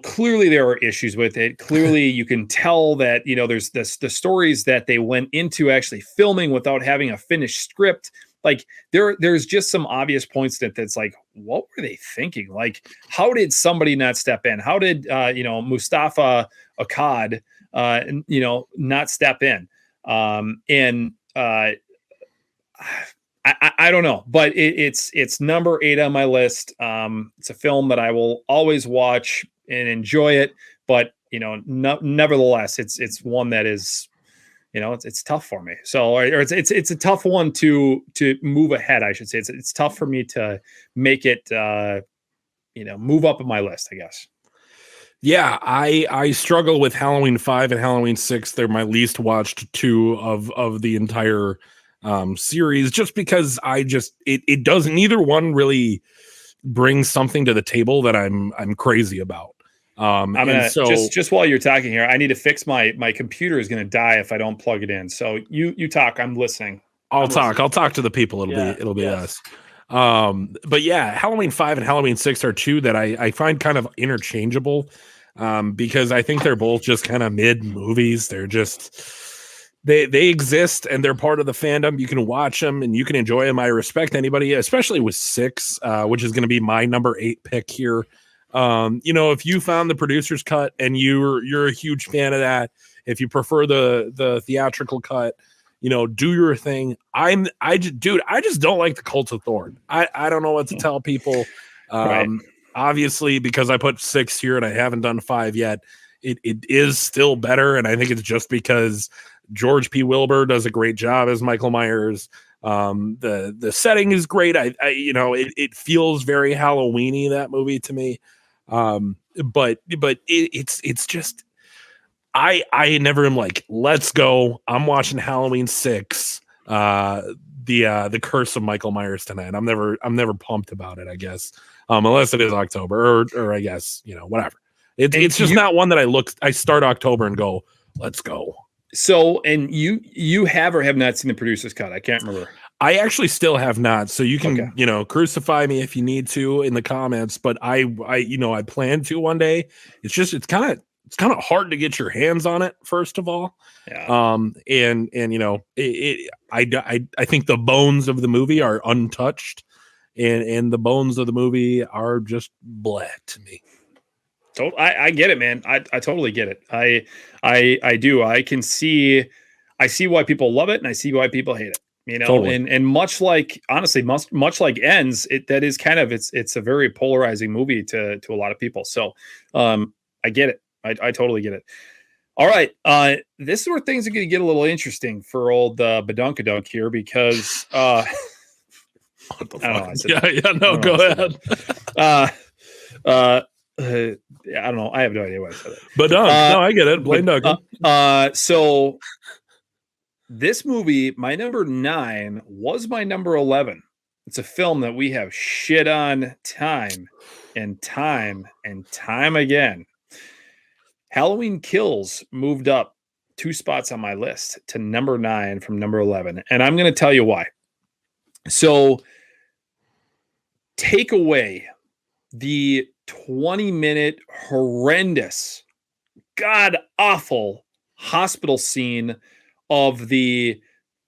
clearly there are issues with it. Clearly you can tell that, there's the stories that they went into actually filming without having a finished script. Like there's just some obvious points that's like, what were they thinking? Like, how did somebody not step in? How did, Mustafa Akkad, not step in? I don't know, but it's number 8 on my list. It's a film that I will always watch and enjoy it, but nevertheless, it's one that is, it's tough for me. So, or it's a tough one to move ahead. I should say it's tough for me to make it, move up on my list, I guess. Yeah, I struggle with Halloween 5 and Halloween 6. They're my least watched 2 of the entire series, just because it doesn't, neither one really brings something to the table that I'm crazy about. I'm gonna just while you're talking here, I need to fix my computer is gonna die if I don't plug it in. So you talk, I'm listening. I'll talk to the people. It'll be us. But yeah, Halloween 5 and Halloween 6 are 2 that I find kind of interchangeable, because I think they're both just kind of mid movies. they exist and they're part of the fandom. You can watch them and you can enjoy them. I respect anybody, especially with 6, which is going to be my number 8 pick here. If you found the producer's cut and you're a huge fan of that, if you prefer the theatrical cut, do your thing. I just don't like the Cult of Thorn. I don't know what to tell people. Right. Obviously, because I put 6 here and I haven't done 5 yet, it is still better. And I think it's just because George P. Wilbur does a great job as Michael Myers. The setting is great. It feels very Halloween-y, that movie to me. But it's just, I never am like, let's go. I'm watching Halloween 6, the Curse of Michael Myers tonight. I'm never pumped about it, I guess. Unless it is October or I guess, whatever. It's just not one that I start October and go, let's go. So, and you have or have not seen the producer's cut? I can't remember. I actually still have not. So you can, crucify me if you need to in the comments, but I plan to one day. It's kind of hard to get your hands on it, first of all. Yeah. I think the bones of the movie are untouched, and the bones of the movie are just bleh to me. I get it, man. I totally get it. I do. I see why people love it, and I see why people hate it. Totally. And much like, honestly, much like Ends, that is kind of it's a very polarizing movie to a lot of people. So I get it. I totally get it. All right. This is where things are going to get a little interesting for old Badunkadunk here, because what the fuck? Go ahead. I don't know. I have no idea why I said it. But no, I get it. Blaine Duncan. So this movie, my number 9, was my number 11. It's a film that we have shit on time and time and time again. Halloween Kills moved up 2 spots on my list to number 9 from number 11. And I'm going to tell you why. So take away the 20-minute horrendous, god-awful hospital scene of the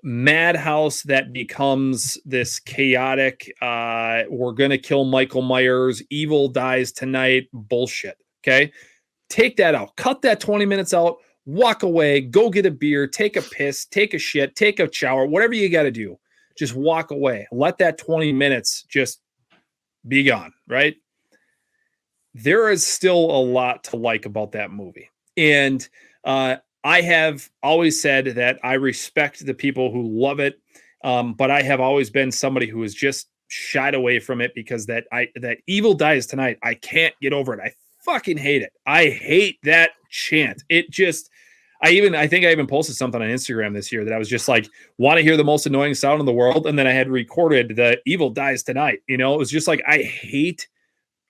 madhouse that becomes this chaotic, we're going to kill Michael Myers, evil dies tonight bullshit. Okay? Take that out. Cut that 20 minutes out. Walk away. Go get a beer. Take a piss. Take a shit. Take a shower. Whatever you got to do. Just walk away. Let that 20 minutes just be gone, right? There is still a lot to like about that movie. And I have always said that I respect the people who love it, but I have always been somebody who has just shied away from it because that evil dies tonight. I can't get over it. I fucking hate it. I hate that chant. It just, I think I even posted something on Instagram this year that I was just like, want to hear the most annoying sound in the world. And then I had recorded the evil dies tonight. It was just like, I hate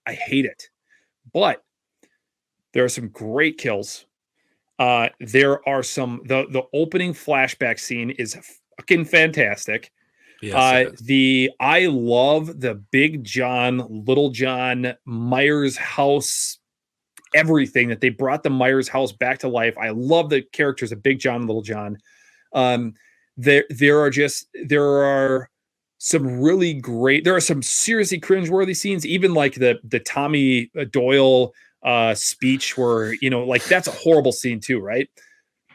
it. But there are some great kills. There are some, the opening flashback scene is fucking fantastic. Yes, I love the Big John, Little John, Myers house, everything that they brought the Myers house back to life. I love the characters of Big John and Little John. There are some really great, there are some seriously cringeworthy scenes, even like the Tommy Doyle speech where, like that's a horrible scene too, right?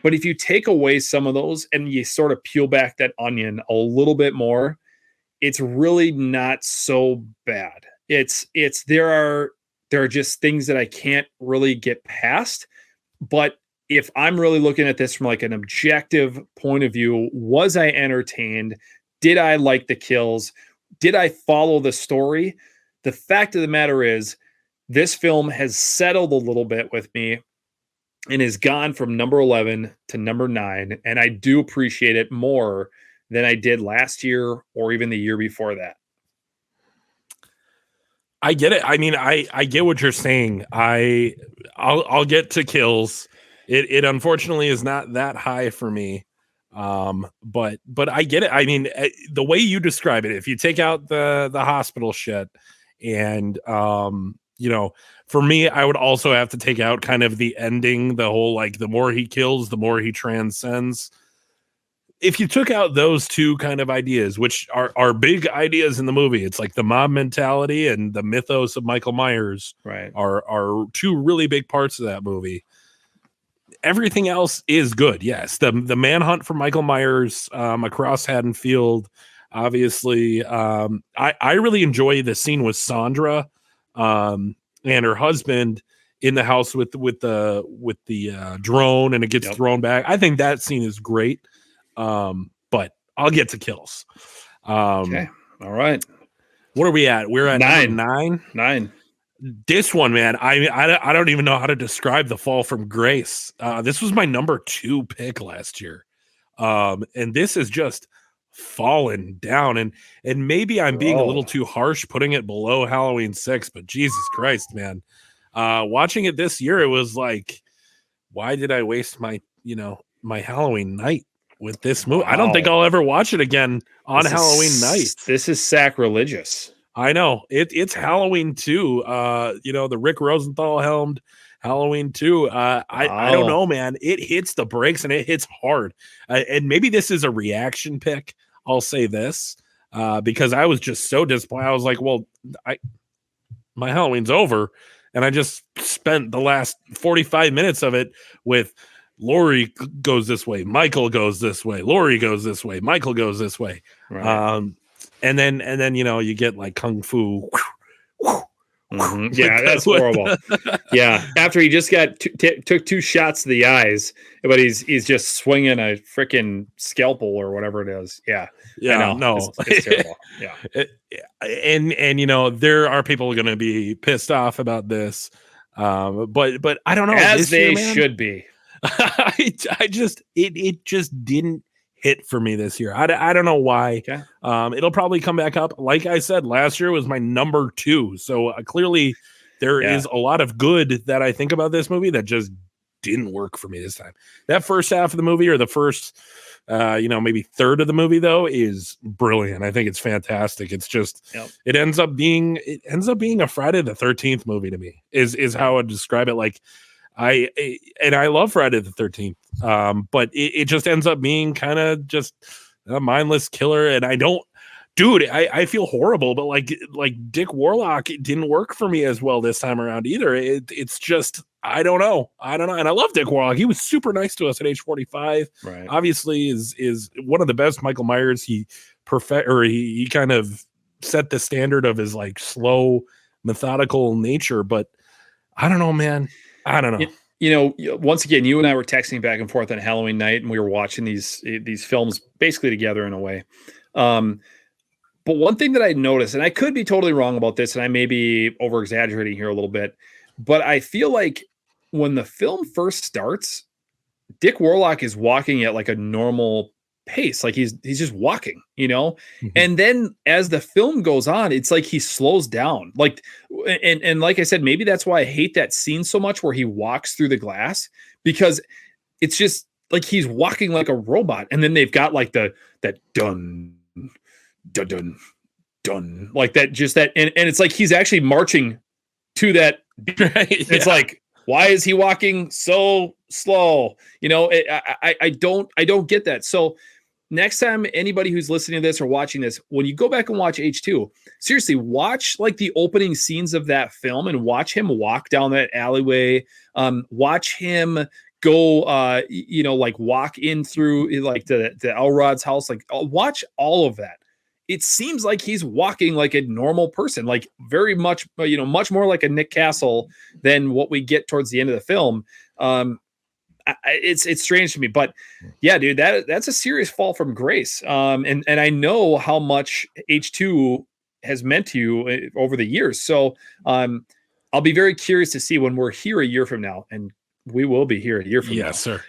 But if you take away some of those and you sort of peel back that onion a little bit more, it's really not so bad. There are just things that I can't really get past. But if I'm really looking at this from like an objective point of view, was I entertained? Did I like the kills? Did I follow the story? The fact of the matter is, this film has settled a little bit with me and has gone from number 11 to number 9. And I do appreciate it more than I did last year or even the year before that. I get it. I mean, I get what you're saying. I'll get to kills. It unfortunately is not that high for me. But I get it. I mean, the way you describe it, if you take out the hospital shit and, for me, I would also have to take out kind of the ending, the whole, like, the more he kills, the more he transcends. if you took out those two kind of ideas, which are big ideas in the movie, it's like the mob mentality and the mythos of Michael Myers, right, are two really big parts of that movie. Everything else is good. Yes, the manhunt for Michael Myers across Haddonfield, obviously. I really enjoy the scene with Sandra and her husband in the house with the drone, and it gets thrown back. I think that scene is great. But I'll get to kills. Okay. All right. What are we at? We're at 9. This one, man, I don't even know how to describe the fall from grace. This was my number 2 pick last year. And this is just fallen down. And maybe I'm being a little too harsh putting it below Halloween 6, but Jesus Christ, man. Watching it this year, it was like, why did I waste my Halloween night with this movie? Wow. I don't think I'll ever watch it again on Halloween night. This is sacrilegious. I know it's Halloween 2. The Rick Rosenthal helmed Halloween 2. I don't know, man. It hits the brakes and it hits hard. And maybe this is a reaction pick. I'll say this because I was just so disappointed. I was like, well, my Halloween's over, and I just spent the last 45 minutes of it with Laurie goes this way, Michael goes this way, Laurie goes this way, Michael goes this way. Right. And then you get like kung fu. Mm-hmm. Yeah, that's horrible. Yeah, after he just took 2 shots to the eyes, but he's just swinging a freaking scalpel or whatever it is. Yeah, no, it's terrible. Yeah, and there are people going to be pissed off about this, but I don't know. As they should be. I just it just didn't hit for me this year. I don't know why. Okay. It'll probably come back up. Like I said, last year was my number 2. So clearly there is a lot of good that I think about this movie that just didn't work for me this time. That first half of the movie, or the first, maybe third of the movie, though, is brilliant. I think it's fantastic. It's just, it ends up being a Friday the 13th movie to me is how I describe it. Like, I love Friday the 13th, but it just ends up being kind of just a mindless killer. And I feel horrible, but like Dick Warlock, it didn't work for me as well this time around either. It's just, I don't know. And I love Dick Warlock. He was super nice to us at age 45. Right. Obviously is one of the best Michael Myers. He kind of set the standard of his like slow, methodical nature, but I don't know, man. I don't know. Once again, you and I were texting back and forth on Halloween night, and we were watching these films basically together in a way. But one thing that I noticed, and I could be totally wrong about this, and I may be over exaggerating here a little bit, but I feel like when the film first starts, Dick Warlock is walking at like a normal pace, like he's just walking, Mm-hmm. And then as the film goes on, it's like he slows down, like, and like I said, maybe that's why I hate that scene so much where he walks through the glass, because it's just like he's walking like a robot. And then they've got like that dun dun dun dun, like that, just that, and it's like he's actually marching to that. It's like, why is he walking so slow? I don't get that. So next time anybody who's listening to this or watching this, when you go back and watch H2, seriously, watch like the opening scenes of that film and watch him walk down that alleyway. Watch him go, like walk in through like the Elrod's house. Like watch all of that. It seems like he's walking like a normal person, like very much, much more like a Nick Castle than what we get towards the end of the film. It's strange to me, but yeah, dude, that's a serious fall from grace. And I know how much H2 has meant to you over the years. So I'll be very curious to see when we're here a year from now, and we will be here a year from now. Yes, sir.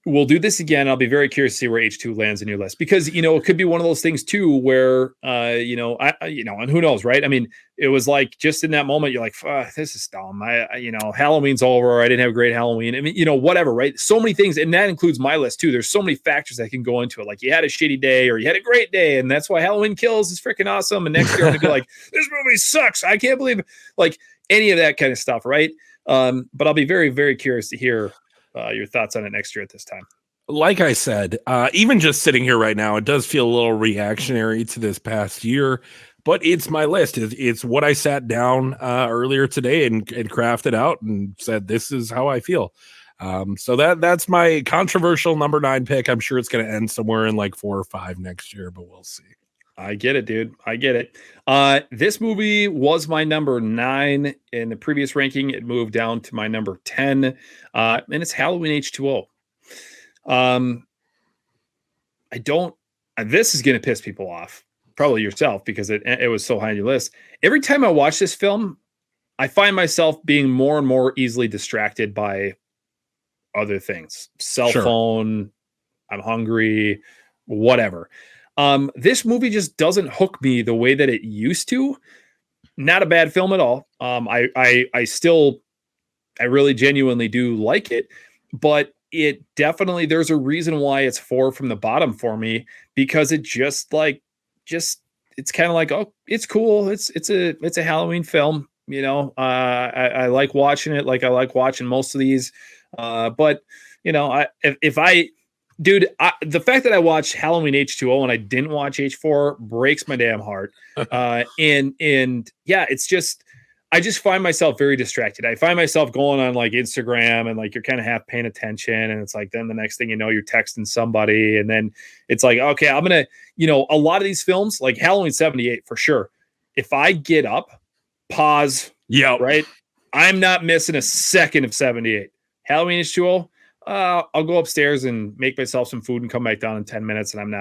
We'll do this again. I'll be very curious to see where H2 lands in your list, because, it could be one of those things too, where, and who knows, right? I mean, it was like, just in that moment, you're like, this is dumb. Halloween's over. I didn't have a great Halloween. I mean, whatever, right? So many things. And that includes my list too. There's so many factors that can go into it. Like you had a shitty day or you had a great day. And that's why Halloween Kills is freaking awesome. And next year I'm gonna be like, this movie sucks. I can't believe like any of that kind of stuff. Right. But I'll be very, very curious to hear your thoughts on it next year at this time. like I said, even just sitting here right now, it does feel a little reactionary to this past year, but it's my list. It's what I sat down earlier today and crafted out and said, this is how I feel. So that's my controversial number 9 pick. I'm sure it's going to end somewhere in like 4 or 5 next year, but we'll see. I get it, dude. I get it. This movie was my number 9 in the previous ranking. It moved down to my number 10, and it's Halloween H2O. I don't. This is going to piss people off, probably yourself, because it was so high on your list. Every time I watch this film, I find myself being more and more easily distracted by other things, cell phone. I'm hungry, whatever. This movie just doesn't hook me the way that it used to. Not a bad film at all. I really genuinely do like it, but it definitely, there's a reason why it's 4 from the bottom for me, because it it's kind of like, oh, it's cool. It's a Halloween film. You know, I like watching it. Like I like watching most of these, but you know, the fact that I watched Halloween H2O and I didn't watch H4 breaks my damn heart. And yeah, it's just, I just find myself very distracted. I find myself going on like Instagram and like you're kind of half paying attention. And it's like, then the next thing you know, you're texting somebody. And then it's like, okay, I'm going to, you know, a lot of these films like Halloween 78 for sure. If I get up, pause. Yeah. Right. I'm not missing a second of 78. Halloween H2O. I'll go upstairs and make myself some food and come back down in 10 minutes. And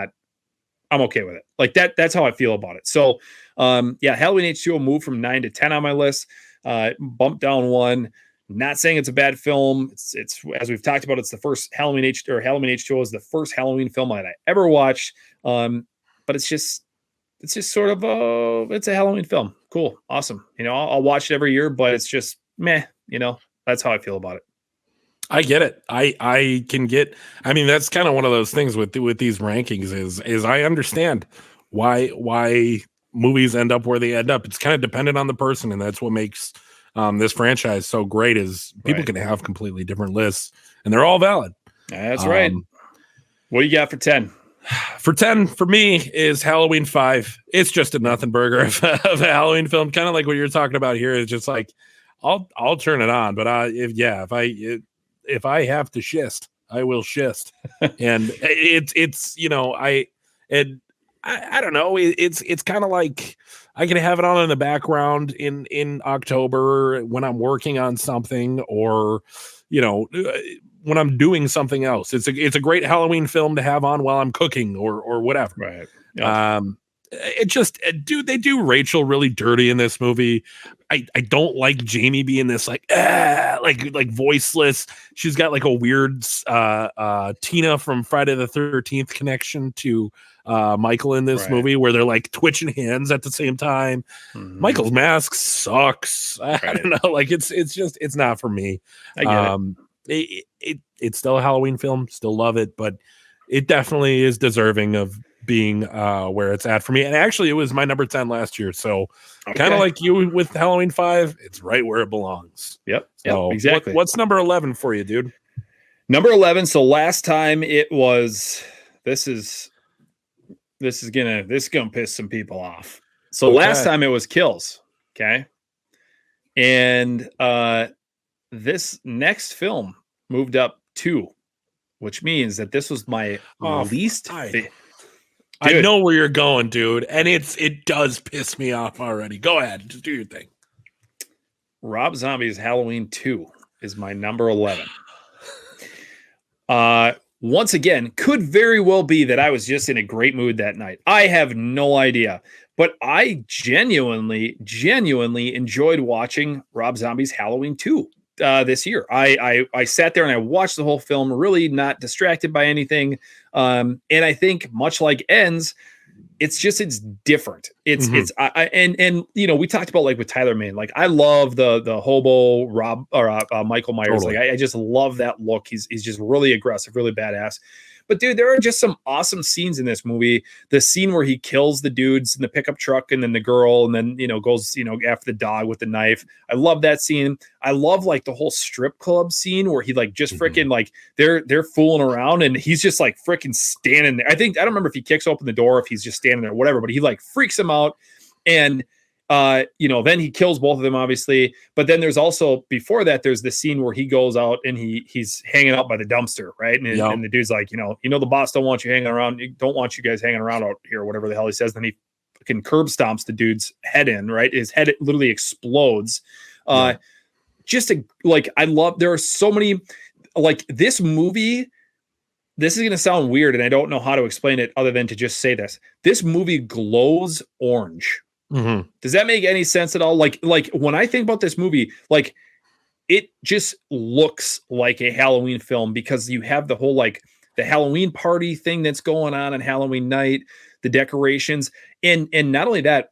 I'm okay with it. Like that's how I feel about it. So, yeah, Halloween H2O moved from 9 to 10 on my list, bumped down 1, not saying it's a bad film. It's as we've talked about, it's the first Halloween H2O is the first Halloween film that I ever watched. But it's just sort of, it's a Halloween film. Cool. Awesome. You know, I'll watch it every year, but it's just meh, you know, that's how I feel about it. I get it. I can get, I mean, that's kind of one of those things with these rankings is I understand why movies end up where they end up. It's kind of dependent on the person. And that's what makes this franchise so great is people can have completely different lists and they're all valid. That's right. What do you got for 10? For 10 for me is Halloween 5. It's just a nothing burger of a Halloween film. Kind of like what you're talking about here is just like, I'll turn it on, but if I have to shist, I will shist. And it's, you know, I don't know. It's kind of like I can have it on in the background in October when I'm working on something or, you know, when I'm doing something else. It's a great Halloween film to have on while I'm cooking or whatever. Right. Yeah. It just, dude, they do Rachel really dirty in this movie. I don't like Jamie being this like voiceless. She's got like a weird Tina from Friday the 13th connection to Michael in this movie where they're like twitching hands at the same time. Mm-hmm. Michael's mask sucks. I don't know. Like it's not for me. I get it. It's still a Halloween film. Still love it, but it definitely is deserving of being where it's at for me. And actually it was my number 10 last year. So kind of like you with Halloween 5, it's right where it belongs. Yep. So exactly. What's number 11 for you, dude? Number 11. So last time it was, this is gonna piss some people off. So last time it was Kills. Okay. And this next film moved up 2, which means that this was my least favorite. I know where you're going, dude, and it does piss me off already. Go ahead, just do your thing. Rob Zombie's Halloween 2 is my number 11. Once again, could very well be that I was just in a great mood that night. I have no idea, but I genuinely enjoyed watching Rob Zombie's Halloween 2 this year. I sat there and I watched the whole film, really not distracted by anything. And I think much like Ends, it's different. It's you know, we talked about like with Tyler Mane, like I love the hobo Rob or Michael Myers. Totally. Like I just love that look. He's just really aggressive, really badass. But dude, there are just some awesome scenes in this movie. The scene where he kills the dudes in the pickup truck and then the girl, and then, goes, after the dog with the knife. I love that scene. I love like the whole strip club scene where he like just freaking like they're fooling around and he's just like freaking standing there. I don't remember if he kicks open the door, if he's just standing there, whatever, but he like freaks him out. And then he kills both of them, obviously. But then there's also, before that, there's the scene where he goes out and he's hanging out by the dumpster, right? And the dude's like, the boss don't want you hanging around. Don't want you guys hanging around out here, whatever the hell he says. Then he fucking curb stomps the dude's head in, right? His head literally explodes. I love, there are so many, like this movie. This is going to sound weird, and I don't know how to explain it other than to just say this. This movie glows orange. Mm-hmm. Does that make any sense at all? Like when I think about this movie, like it just looks like a Halloween film because you have the whole like the Halloween party thing that's going on Halloween night, the decorations, and not only that,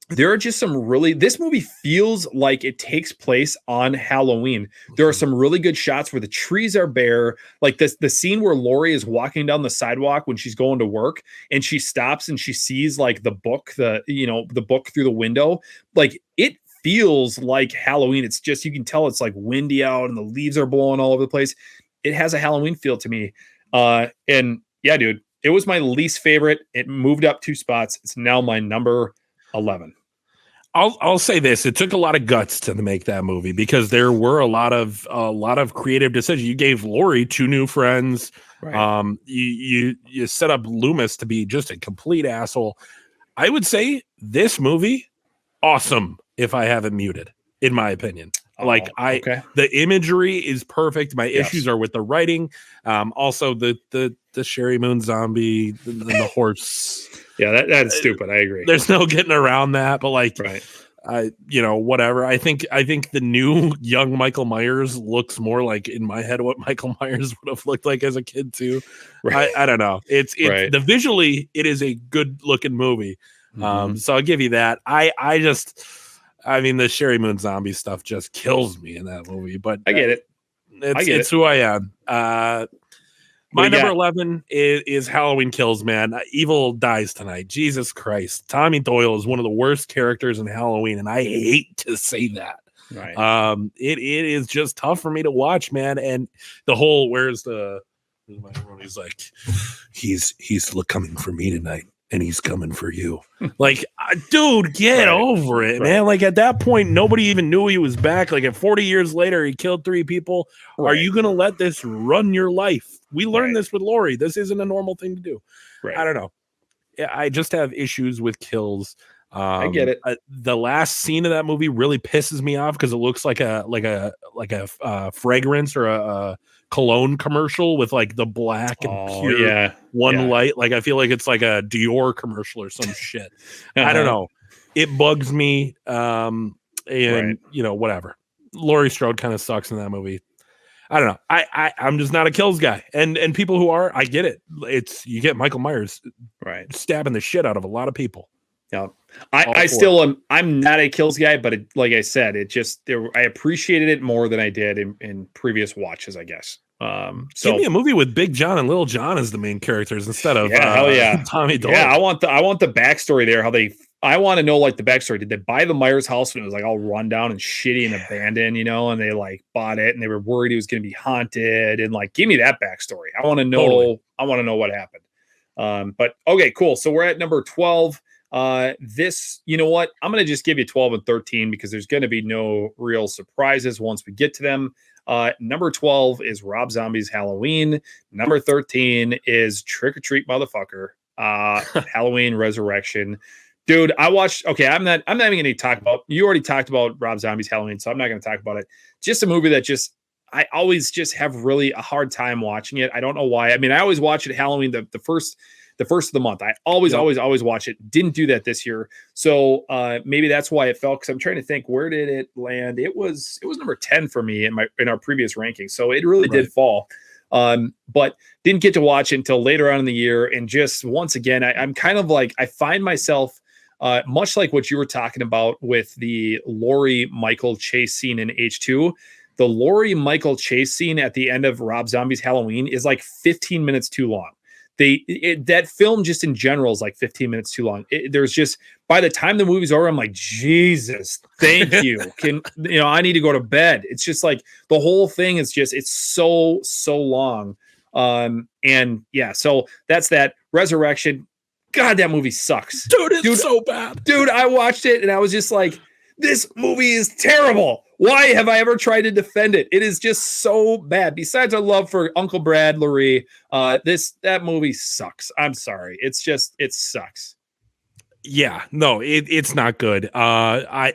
there are just this movie feels like it takes place on Halloween. There are some really good shots where the trees are bare. Like the scene where Laurie is walking down the sidewalk when she's going to work and she stops and she sees like the book through the window. Like it feels like Halloween. It's just, you can tell it's like windy out and the leaves are blowing all over the place. It has a Halloween feel to me. And yeah, dude, it was my least favorite. It moved up 2 spots. It's now my number 11. I'll say this: it took a lot of guts to make that movie because there were a lot of creative decisions. You gave Laurie 2 new friends. Right. You set up Loomis to be just a complete asshole. I would say this movie, awesome. If I have it muted, in my opinion, the imagery is perfect. My issues are with the writing. Also the Sherry Moon zombie, the horse. Yeah, that's stupid. I agree. There's no getting around that, but like, right. Whatever. I think the new young Michael Myers looks more like, in my head, what Michael Myers would have looked like as a kid too. Right. I don't know. It's right. The visually, it is a good looking movie. So I'll give you that. The Sherry Moon zombie stuff just kills me in that movie, but I get it. It's who I am. My number 11 is Halloween Kills, man. Evil dies tonight. Jesus Christ. Tommy Doyle is one of the worst characters in Halloween, and I hate to say that. Right. It is just tough for me to watch, man. And the whole, he's like, he's coming for me tonight, and he's coming for you. Like, dude, get over it, man. Like, at that point, nobody even knew he was back. Like, at 40 years later, he killed 3 people. Right. Are you going to let this run your life? We learned this with Laurie. This isn't a normal thing to do. Right. I don't know. I just have issues with kills. I get it. The last scene of that movie really pisses me off because it looks like a fragrance or a cologne commercial with like the black and pure light. Like I feel like it's like a Dior commercial or some shit. I don't know. It bugs me. Whatever. Laurie Strode kind of sucks in that movie. I don't know. I'm just not a kills guy. And people who are, I get it. You get Michael Myers stabbing the shit out of a lot of people. Yeah. I still am. I'm not a kills guy, but like I said, I appreciated it more than I did in previous watches, I guess. Give me a movie with Big John and Little John as the main characters instead of Tommy Doyle. Yeah, I want the backstory there. I want to know like the backstory. Did they buy the Myers house when it was like all run down and shitty and abandoned, and they like bought it and they were worried it was going to be haunted, and like give me that backstory. I want to know. Totally. I want to know what happened. But okay, cool. So we're at number 12. You know what? I'm going to just give you 12 and 13 because there's going to be no real surprises once we get to them. Number 12 is Rob Zombie's Halloween. Number 13 is Trick or Treat Motherfucker. Halloween Resurrection. Dude, I'm not even going to talk about, you already talked about Rob Zombie's Halloween, so I'm not going to talk about it. Just a movie that I always just have really a hard time watching it. I don't know why. I mean, I always watch it Halloween, the first of the month. I always watch it. Didn't do that this year. So maybe that's why it fell, because I'm trying to think, where did it land? It was number 10 for me in our previous ranking. So it really did fall. But didn't get to watch it until later on in the year. And just once again, I'm kind of like, I find myself much like what you were talking about with the Laurie Michael chase scene in H2. the Laurie Michael chase scene at the end of Rob Zombie's Halloween is like 15 minutes too long. That film just in general is like 15 minutes too long. There's just, by the time the movie's over, I'm like, Jesus, thank you. I need to go to bed. It's just like the whole thing is just, it's so long. And yeah, so that's that. Resurrection. God, that movie sucks. Dude, so bad. Dude, I watched it and I was just like, this movie is terrible. Why have I ever tried to defend it? It is just so bad. Besides our love for Uncle Brad Laree, that movie sucks. I'm sorry. It sucks. Yeah, no, it's not good. I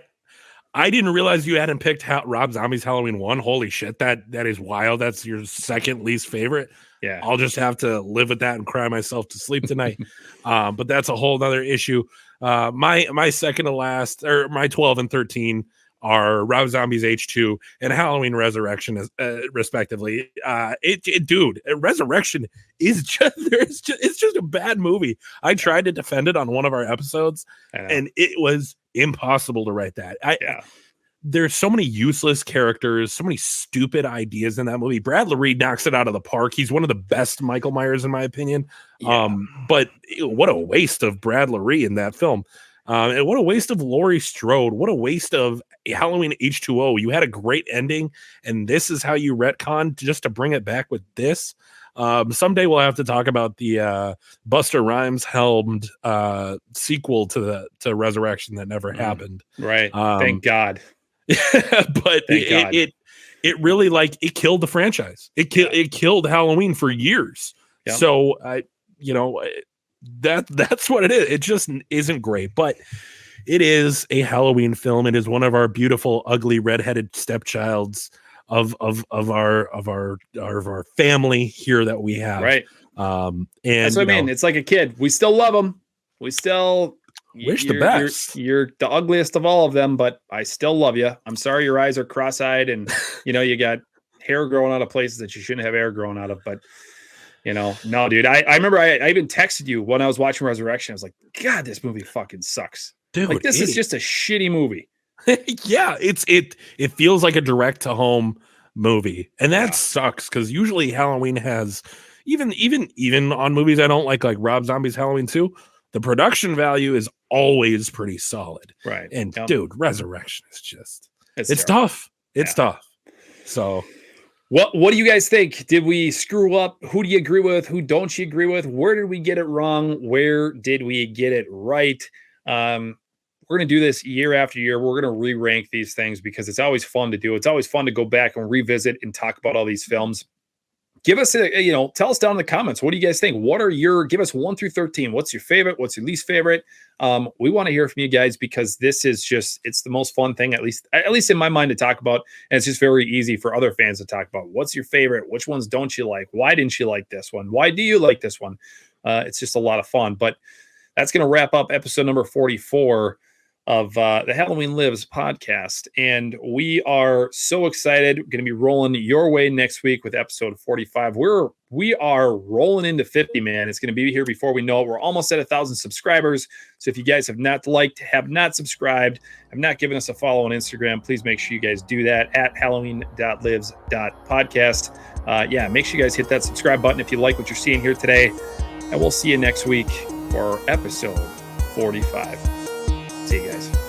didn't realize you hadn't picked Rob Zombie's Halloween 1. Holy shit, that is wild. That's your second least favorite. Yeah, I'll just have to live with that and cry myself to sleep tonight. But that's a whole nother issue. My second to last, or my 12 and 13 are Rob Zombie's H2 and Halloween Resurrection, respectively. Dude, Resurrection is it's just a bad movie. I tried to defend it on one of our episodes, and it was impossible to write that. There's so many useless characters, so many stupid ideas in that movie. Brad Laree knocks it out of the park. He's one of the best Michael Myers, in my opinion. Yeah. But what a waste of Brad Laree in that film. And what a waste of Laurie Strode. What a waste of Halloween H2O. You had a great ending, and this is how you retcon just to bring it back with this. Someday we'll have to talk about the Busta Rhymes helmed sequel to Resurrection that never happened. Right. Thank God. But it really, like, it killed the franchise. It killed Halloween for years. Yep. So that's what it is. It just isn't great, but it is a Halloween film. It is one of our beautiful, ugly, redheaded stepchilds of our family here that we have. Right. And that's what I mean. It's like a kid. We still love them. We still wish the best. You're the ugliest of all of them, but I still love you. I'm sorry your eyes are cross-eyed and you got hair growing out of places that you shouldn't have hair growing out of. But no, dude. I remember I even texted you when I was watching Resurrection. I was like, God, this movie fucking sucks. Dude, like this is just a shitty movie. Yeah, it feels like a direct to home movie, and that sucks because usually Halloween has even on movies I don't like Rob Zombie's Halloween 2. The production value is always pretty solid. Right. And dude, Resurrection is just, it's tough. It's tough. So what do you guys think? Did we screw up? Who do you agree with? Who don't you agree with? Where did we get it wrong? Where did we get it right? We're going to do this year after year. We're going to re-rank these things because it's always fun to do. It's always fun to go back and revisit and talk about all these films. Give us tell us down in the comments. What do you guys think? Give us 1 through 13. What's your favorite? What's your least favorite? We want to hear from you guys because this is it's the most fun thing, at least in my mind, to talk about. And it's just very easy for other fans to talk about. What's your favorite? Which ones don't you like? Why didn't you like this one? Why do you like this one? It's just a lot of fun, but that's going to wrap up episode number 44 of the Halloween Lives podcast. And we are so excited. We're going to be rolling your way next week with episode 45. We are rolling into 50, man. It's going to be here before we know it. We're almost at 1,000 subscribers. So if you guys have not liked, have not subscribed, have not given us a follow on Instagram, please make sure you guys do that at halloween.lives.podcast. Make sure you guys hit that subscribe button if you like what you're seeing here today. And we'll see you next week for episode 45. See you guys.